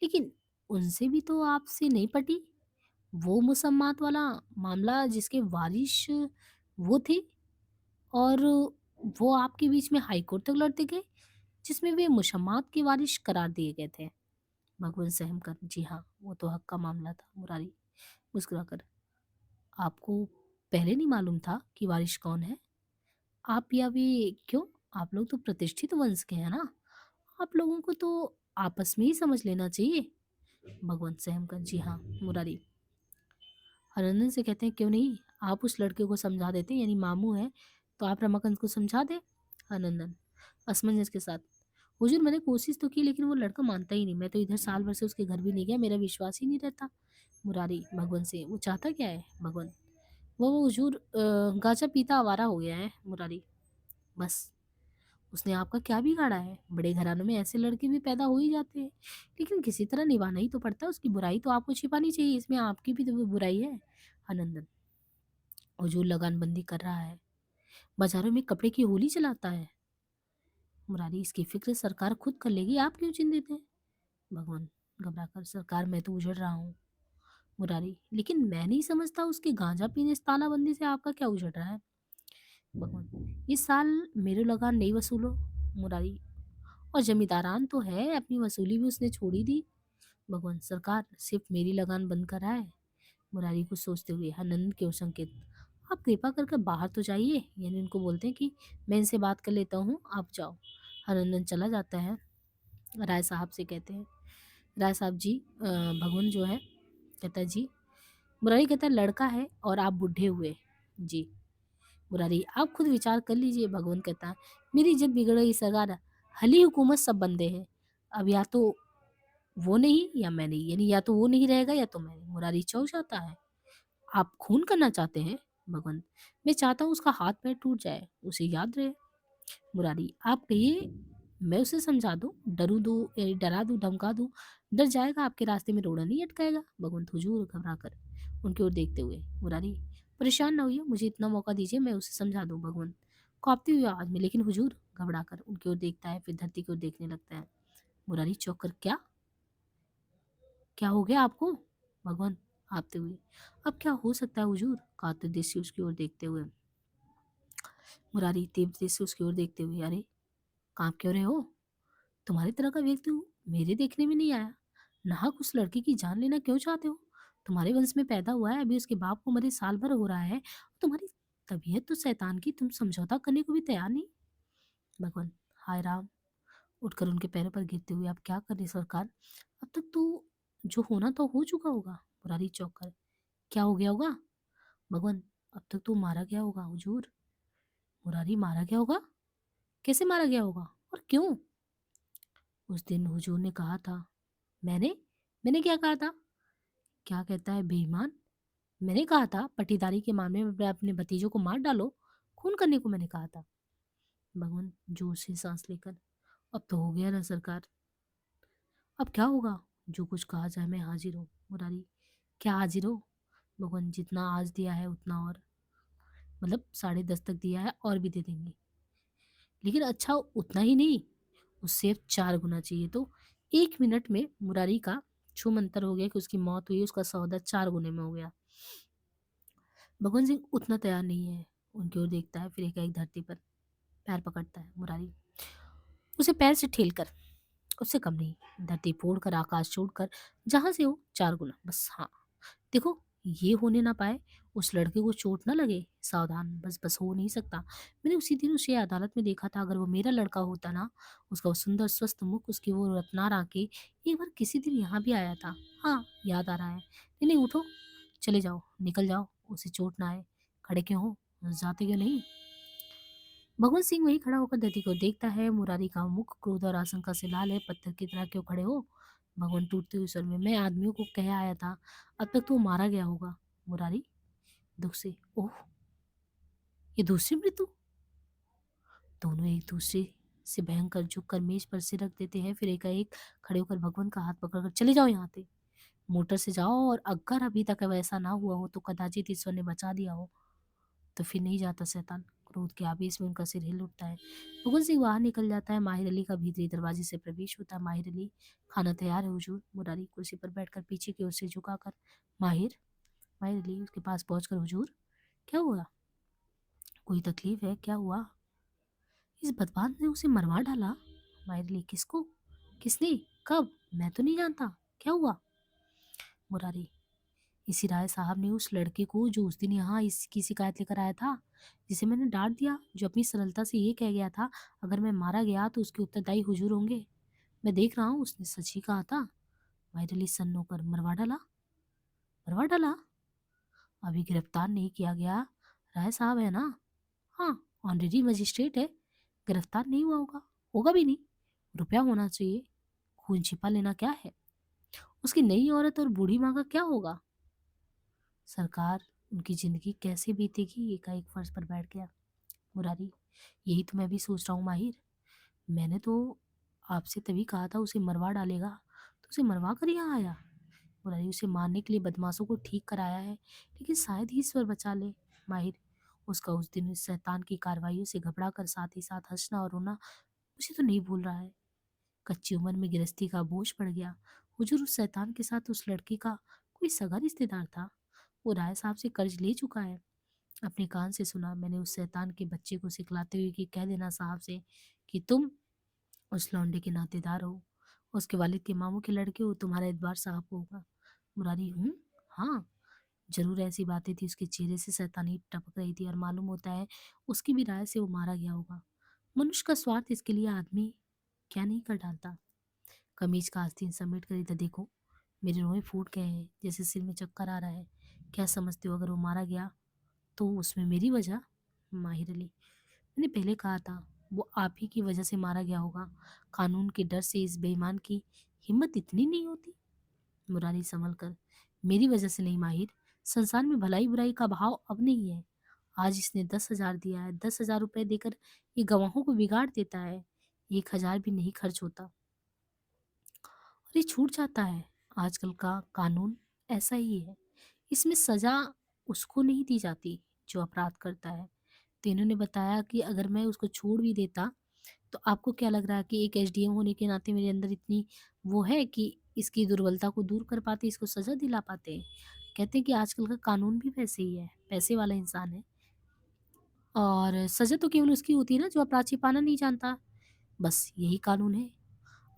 लेकिन उनसे भी तो आपसे नहीं पटी, वो मुसम्मात वाला मामला जिसके वारिश वो थे, और वो आपके बीच में हाई कोर्ट तक लड़ते गए, जिसमें वे मुसम्मात के वारिश करार दिए गए थे। भगवान सहम कर, जी हाँ वो तो हक का मामला था। मुरारी मुस्कुराकर, आपको पहले नहीं मालूम था कि वारिश कौन है? आप या वे, क्यों? आप लोग तो प्रतिष्ठित वंश के हैं ना, आप लोगों को तो आपस में ही समझ लेना चाहिए। भगवान सहम कर, जी हाँ। मुरारी हरनंदन से कहते हैं क्यों नहीं, आप उस लड़के को समझा देते, यानी मामू है तो आप रमाकांत को समझा दे। आनंदन असमंजस के साथ, हुजूर मैंने कोशिश तो की लेकिन वो लड़का मानता ही नहीं, मैं तो इधर साल भर से उसके घर भी नहीं गया, मेरा विश्वास ही नहीं रहता। मुरारी भगवान से, वो चाहता क्या है? भगवान, वो हुजूर गांजा पीता आवारा हो गया है। मुरारी, बस, उसने आपका क्या बिगाड़ा है? बड़े घरानों में ऐसे लड़के भी पैदा हो ही जाते हैं, लेकिन किसी तरह निभाना ही तो पड़ता है, उसकी बुराई तो आपको छिपानी चाहिए, इसमें आपकी भी तो बुराई है। आनंदन, हुजूर लगानबंदी कर रहा है, बाजारों में कपड़े की होली चलाता है। मुरारी, इसकी फिक्र सरकार खुद कर लेगी, आप क्यों चिंतित हैं? भगवान घबराकर, सरकार मैं तो उजड़ रहा हूँ। मुरारी, लेकिन मैं नहीं समझता उसके गांजा पीने से तालाबंदी से आपका क्या उजड़ रहा है? भगवान, इस साल मेरे लगान नहीं वसूलो। मुरारी, और जमींदारान तो है, अपनी वसूली भी उसने छोड़ी दी। भगवान, सरकार सिर्फ मेरी लगान बंद कर रहा है। मुरारी को सोचते हुए आनंद के ओर संकेत, आप कृपा करके बाहर तो जाइए, यानी उनको बोलते हैं कि मैं इनसे बात कर लेता हूँ, आप जाओ। हरनंदन चला जाता है। राय साहब से कहते हैं, राय साहब जी भगवान जो है कहता है जी। मुरारी कहता है लड़का है और आप बूढ़े हुए। जी। मुरारी, आप खुद विचार कर लीजिए। भगवान कहता है मेरी इज्जत बिगड़ गई सरकार, हली हुकूमत सब बंदे हैं, अब या तो वो नहीं या मैं नहीं, यानी या तो वो नहीं रहेगा या तो मैं नहीं। मुरारी चौंक जाता है, आप खून करना चाहते हैं? भगवान, मैं चाहता हूँ उसका हाथ पैर टूट जाए, उसे याद रहे। मुरारी, आप कहिए मैं उसे समझा दूँ, डरू दूँ, डरा दूँ, धमका दूँ, डर जाएगा, आपके रास्ते में रोड़ा नहीं अटकाएगा। भगवंत हुजूर घबरा कर उनकी ओर देखते हुए, मुरारी परेशान ना होइए, मुझे इतना मौका दीजिए, मैं उसे समझा दूँ। भगवंत कांपती हुई आवाज में, लेकिन हुजूर, घबरा कर उनकी ओर देखता है, फिर धरती की ओर देखने लगता है। मुरारी चौंक कर, क्या क्या हो गया आपको? भगवान आपते हुए, अब क्या हो सकता है हुजूर? कातर दृष्टि से उसकी ओर देखते हुए। मुरारी तीव्र दृष्टि से उसकी ओर देखते हुए, अरे कांप क्यों रहे हो? तुम्हारी तरह का व्यक्ति मेरे देखने में नहीं आया, नाहक उस लड़के की जान लेना क्यों चाहते हो? तुम्हारे वंश में पैदा हुआ है, अभी उसके बाप को मरे साल भर हो रहा है, तुम्हारी तबीयत तो शैतान की, तुम समझौता करने को भी तैयार नहीं। भगवान, हाय राम, उठकर उनके पैरों पर गिरते हुए, आप क्या कर रहे सरकार? अब तक तो जो होना तो हो चुका होगा। मुरारी चौंक कर, क्या हो गया होगा? भगवान, अब तक तो मारा गया होगा हुजूर। मुरारी, मारा गया होगा? कैसे मारा गया होगा और क्यों? उस दिन हुजूर ने कहा था। मैंने मैंने क्या कहा था? क्या कहता है बेईमान? मैंने कहा था पटीदारी के मामले में अपने भतीजों को मार डालो, खून करने को मैंने कहा था। भगवान जोर से सांस लेकर, अब तो हो गया ना सरकार, अब क्या होगा? जो कुछ कहा जाए मैं हाजिर हूँ। मुरारी, क्या हाजिर हो? भगवान जितना आज दिया है उतना और, मतलब 10:30 तक दिया है और भी दे देंगे। लेकिन अच्छा उतना ही नहीं, उससे अब 4 गुना चाहिए। तो 1 मिनट में मुरारी का छूमंतर हो गया कि उसकी मौत हुई, उसका सौदा 4 गुने में हो गया। भगवान सिंह उतना तैयार नहीं है, उनकी ओर देखता है, फिर एकाएक धरती पर पैर पकड़ता है मुरारी, उसे पैर से ठेल कर, उससे कम नहीं, धरती फोड़कर, आकाश छोड़कर, जहाँ से हो 4 गुना, बस हाँ। देखो, ये होने ना पाए, उस लड़के को चोट ना लगे, सावधान, बस बस हो नहीं सकता। मैंने उसी दिन उसे अदालत में देखा था, अगर वो मेरा लड़का होता ना, उसका वो सुंदर स्वस्थ मुख, उसकी वो रत्नार आंखें, एक बार किसी दिन यहाँ भी आया था। हाँ, याद आ रहा है। नहीं नहीं, उठो, चले जाओ, निकल जाओ, उसे चोट ना आए। खड़े क्यों हो, जाते क्यों नहीं? भगवंत सिंह वही खड़ा होकर दत्ती को देखता है। मुरारी का मुख क्रोध और आशंका से लाल है। पत्थर की तरह क्यों खड़े हो? भगवान टूटते हुए स्वर में, मैं आदमियों को कह आया था, अब तक तो वो मारा गया होगा। मुरारी दुख से, ओह, ये दूसरी मृत्यु? दोनों एक दूसरे से भयंकर झुक कर मेज पर सिर रख देते हैं, फिर एकाएक खड़े होकर भगवान का हाथ पकड़कर, चले जाओ यहाँ से, मोटर से जाओ, और अगर अभी तक वैसा ना हुआ हो तो कदाचित ईश्वर ने बचा दिया हो तो फिर नहीं जाता शैतान। क्रोध के आवेश में उनका सिर हिल उठता है। मुकुंद सिंह बाहर निकल जाता है। माहिर अली का भीतरी दरवाजे से प्रवेश होता है। माहिर अली, खाना तैयार है हुजूर। मुरारी कुर्सी पर बैठकर पीछे की ओर से झुकाकर, माहिर, माहिर अली उसके पास पहुंचकर, हुजूर, क्या हुआ? कोई तकलीफ है? क्या हुआ? इस बदबान ने उसे मरवा डाला। माहिर अली, किसको? किसने? कब? मैं तो नहीं जानता। क्या हुआ? मुरारी, इसी राय साहब ने उस लड़के को जो उस दिन यहाँ इसकी शिकायत लेकर आया था, जिसे मैंने डांट दिया, जो अपनी सरलता से ये कह गया था, अगर मैं मारा गया तो उसके उत्तरदायी हुजूर होंगे। मैं देख रहा हूँ उसने सच ही कहा था। माहिर अली सन्न होकर, मरवा डाला? मरवा डाला? अभी गिरफ्तार नहीं किया गया, राय साहब है ना? हाँ, ऑनरेरी मजिस्ट्रेट है, गिरफ्तार नहीं हुआ होगा, होगा भी नहीं। रुपया होना चाहिए, खून छिपा लेना क्या है? उसकी नई औरत और बूढ़ी माँ का क्या होगा? सरकार, उनकी जिंदगी कैसे बीतेगी? एकाएक फर्श पर बैठ गया। मुरारी, यही तो मैं भी सोच रहा हूँ माहिर। मैंने तो आपसे तभी कहा था उसे मरवा डालेगा, तो उसे मरवा कर यहाँ आया। मुरारी, उसे मारने के लिए बदमाशों को ठीक कराया है, लेकिन शायद ही ईश्वर बचा ले। माहिर, उसका उस दिन इस शैतान की कार्रवाइयों से घबरा कर साथ ही साथ हंसना और रोना मुझे तो नहीं भूल रहा है। कच्ची उम्र में गृहस्थी का बोझ पड़ गया। हुजूर, उस शैतान के साथ उस लड़की का कोई सगा रिश्तेदार था? वो राय साहब से कर्ज ले चुका है। अपने कान से सुना मैंने उस शैतान के बच्चे को सिखलाते हुए कि कह देना साहब से कि तुम उस लौंडे के नातेदार हो, उसके वालिद के मामू के लड़के हो, तुम्हारा एतबार साहब को होगा। मुरारी, हूँ, हाँ, जरूर ऐसी बातें थी। उसके चेहरे से शैतानी टपक रही थी, और मालूम होता है उसकी भी राय से वो मारा गया होगा। मनुष्य का स्वार्थ इसके लिए आदमी क्या नहीं कर डालता। कमीज का आस्तीन समेट कर, इधर देखो, मेरे रोए फूट गए हैं, जैसे सिर में चक्कर आ रहा है। क्या समझते हो, अगर वो मारा गया तो उसमें मेरी वजह? माहिर अली, मैंने पहले कहा था, वो आप ही की वजह से मारा गया होगा। कानून के डर से इस बेईमान की हिम्मत इतनी नहीं होती। मुरारी संभल कर, मेरी वजह से नहीं माहिर, संसार में भलाई बुराई का भाव अब नहीं है। आज इसने 10,000 दिया है, 10,000 रुपए देकर ये गवाहों को बिगाड़ देता है, 1,000 भी नहीं खर्च होता और ये छूट जाता है। आजकल का कानून ऐसा ही है, इसमें सजा उसको नहीं दी जाती जो अपराध करता है। तो इन्होंने बताया कि अगर मैं उसको छोड़ भी देता, तो आपको क्या लग रहा है कि एक एसडीएम होने के नाते मेरे अंदर इतनी वो है कि इसकी दुर्बलता को दूर कर पाते, इसको सजा दिला पाते? कहते हैं कि आजकल का कानून भी वैसे ही है, पैसे वाला इंसान है, और सजा तो केवल उसकी होती है ना जो अपराध छिपाना नहीं जानता। बस यही कानून है।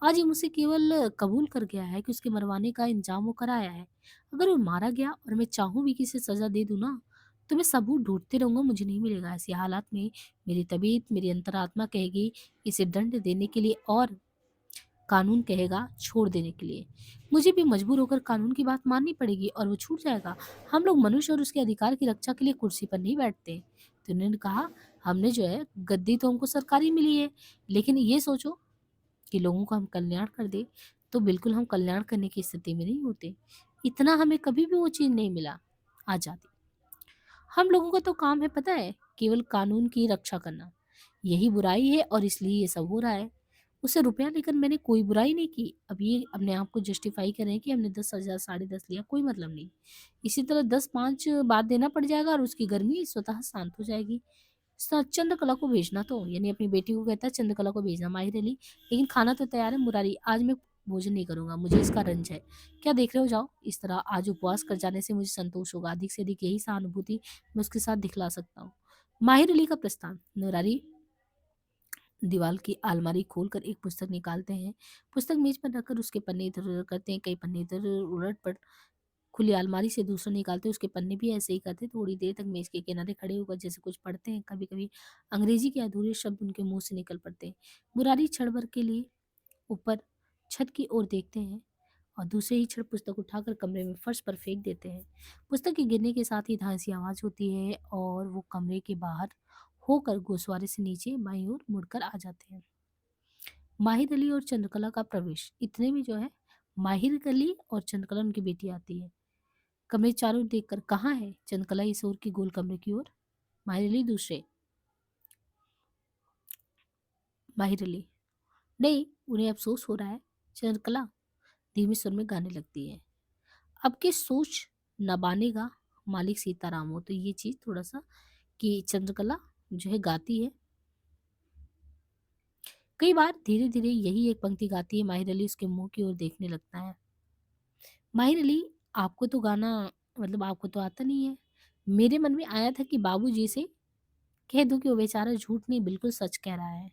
आज ये मुझसे केवल कबूल कर गया है कि उसके मरवाने का इंतजाम वो कराया है। अगर वो मारा गया और मैं चाहूँ भी कि इसे सजा दे दूँ ना, तो मैं सबूत ढूंढते रहूंगा, मुझे नहीं मिलेगा। ऐसी हालात में मेरी तबीयत, मेरी अंतरात्मा कहेगी इसे दंड देने के लिए, और कानून कहेगा छोड़ देने के लिए। मुझे भी मजबूर होकर कानून की बात माननी पड़ेगी और वो छूट जाएगा। हम लोग मनुष्य और उसके अधिकार की रक्षा के लिए कुर्सी पर नहीं बैठते। तो उन्होंने कहा, हमने जो है गद्दी तो हमको सरकारी मिली है, लेकिन ये सोचो कि लोगों का हम कल्याण कर दे, तो बिल्कुल हम कल्याण करने की स्थिति में नहीं होते। इतना हमें कभी भी वो चीज़ नहीं मिला, आज़ादी। हम लोगों का तो काम है पता है, केवल कानून की रक्षा करना। यही बुराई है और इसलिए ये सब हो रहा है। उससे रुपया लेकर मैंने कोई बुराई नहीं की। अब ये अपने आप को जस्टिफ़ाई करें कि हमने 10,000 साढ़े 10 लिया, कोई मतलब नहीं। इसी तरह 10-5 बाद देना पड़ जाएगा और उसकी गर्मी स्वतः शांत हो जाएगी। चंद्रकला को भेजना तो यानी अपनी बेटी को कहता है चंद्रकला को भेजना माहिर अली, लेकिन खाना तो तैयार है मुरारी, आज मैं भोजन नहीं करूंगा, मुझे इसका रंज है। क्या देख रहे हो, जाओ। इस तरह आज उपवास कर जाने से मुझे संतोष होगा, अधिक से अधिक यही सहानुभूति मैं उसके साथ दिखला सकता हूँ। माहिर अली का प्रस्थान। मुरारी दीवार की अलमारी खोलकर एक पुस्तक निकालते हैं। पुस्तक मेज पर रखकर उसके पन्ने इधर उधर करते हैं, कई पन्ने इधर उलट पड़। खुली अलमारी से दूसरा निकालते हैं, उसके पन्ने भी ऐसे ही करते हैं। थोड़ी देर तक मेज के किनारे खड़े होकर जैसे कुछ पढ़ते हैं। कभी कभी अंग्रेजी के अधूरे शब्द उनके मुंह से निकल पड़ते हैं। मुरारी क्षण भर के लिए ऊपर छत की ओर देखते हैं और दूसरे ही क्षण पुस्तक उठाकर कमरे में फर्श पर फेंक देते हैं। पुस्तक के गिरने के साथ ही धांसी आवाज होती है और वो कमरे के बाहर होकर गोसवारे से नीचे बाईं ओर मुड़कर आ जाते हैं। माहिर अली और चंद्रकला का प्रवेश। इतने में जो है माहिर अली और चंद्रकला उनकी बेटी आती है। कमरे चारों ओर देखकर, कहाँ है? चंद्रकला इस ओर की गोल कमरे की ओर। माहिर अली दूसरे। माहिर अली, नहीं, उन्हें अफसोस हो रहा है। चंद्रकला धीमे सुर में गाने लगती है। अब के सोच न बानेगा मालिक सीताराम हो, तो ये चीज थोड़ा सा कि चंद्रकला जो है गाती है। कई बार धीरे धीरे यही एक पंक्ति गाती है। माहिर अली उसके मुंह की ओर देखने लगता है। माहिर अली, आपको तो गाना, मतलब आपको तो आता नहीं है। मेरे मन में आया था कि बाबूजी से कह दूं कि वो बेचारा झूठ नहीं बिल्कुल सच कह रहा है।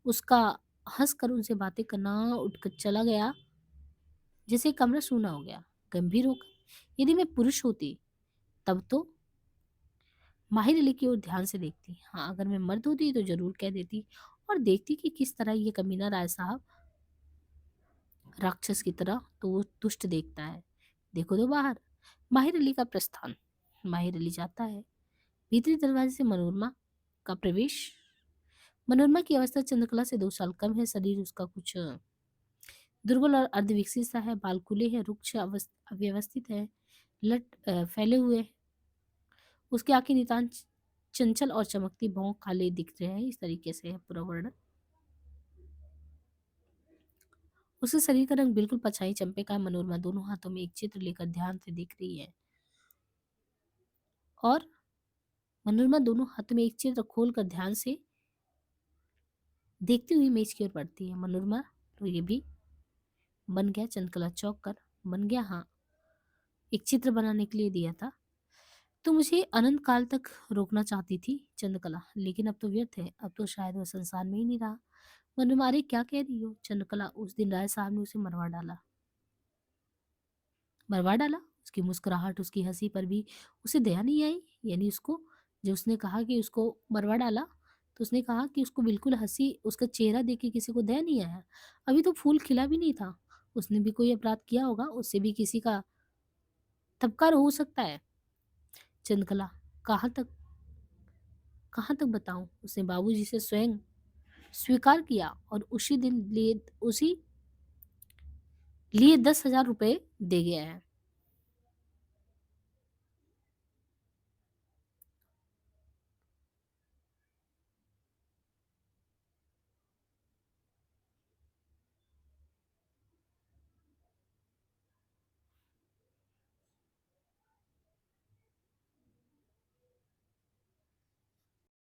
उसका हंसकर उनसे बातें करना उठकर चला गया। जैसे कमरा सूना हो गया। गंभीर होकर, यदि मैं पुरुष होती तब तो। माहिर अली की ओर ध्यान से देखती। हाँ, अगर मैं मर्द होती तो जरूर कह देती और देखती कि किस तरह ये कमीना राय साहब राक्षस की तरह तो वो दुष्ट देखता है। देखो तो बाहर। माहिर अली का प्रस्थान। माहिर अली जाता है। भीतरी दरवाजे से मनोरमा का प्रवेश। मनोरमा की अवस्था चंद्रकला से 2 साल कम है। शरीर उसका कुछ दुर्बल और अर्धविकसित सा है। बाल खुले हैं, रुक्ष अव्यवस्थित है, लट फैले हुए हैं। उसकी आंखें नितांत चंचल और चमकती भौं काले दिख रहे हैं। इस तरीके से है पूरा वर्णन। उसके शरीर का रंग बिल्कुल परछाई चंपे का है। मनोरमा दोनों हाथों में एक चित्र लेकर ध्यान से देख रही है और मनोरमा दोनों हाथों में एक चित्र खोल कर ध्यान से देखती हुई मेज की ओर बढ़ती है। मनोरमा, तो ये भी बन गया? चंद्रकला चौंक कर, बन गया? हाँ, एक चित्र बनाने के लिए दिया था तो मुझे अनंत काल तक रोकना चाहती थी चंद्रकला, लेकिन अब तो व्यर्थ है। अब तो शायद वह संसार में ही नहीं रहा। मनोरमा, अरे क्या कह रही हो? चंद्रकला, उस दिन राय साहब ने उसे मरवा डाला। मरवा डाला? उसकी मुस्कुराहट, उसकी हंसी पर भी उसे दया नहीं आई। यानी उसको, जो उसने कहा कि उसको मरवा डाला, तो उसने कहा कि उसको बिल्कुल हंसी, उसका चेहरा देख के किसी को दया नहीं आया। अभी तो फूल खिला भी नहीं था। उसने भी कोई अपराध किया होगा, उससे भी किसी का तबकार हो सकता है। चंद्रकला, कहाँ तक, कहाँ तक बताऊं? उसने बाबूजी से स्वयं स्वीकार किया और उसी दिन लिए, उसी लिए 10,000 रुपए दे गया है।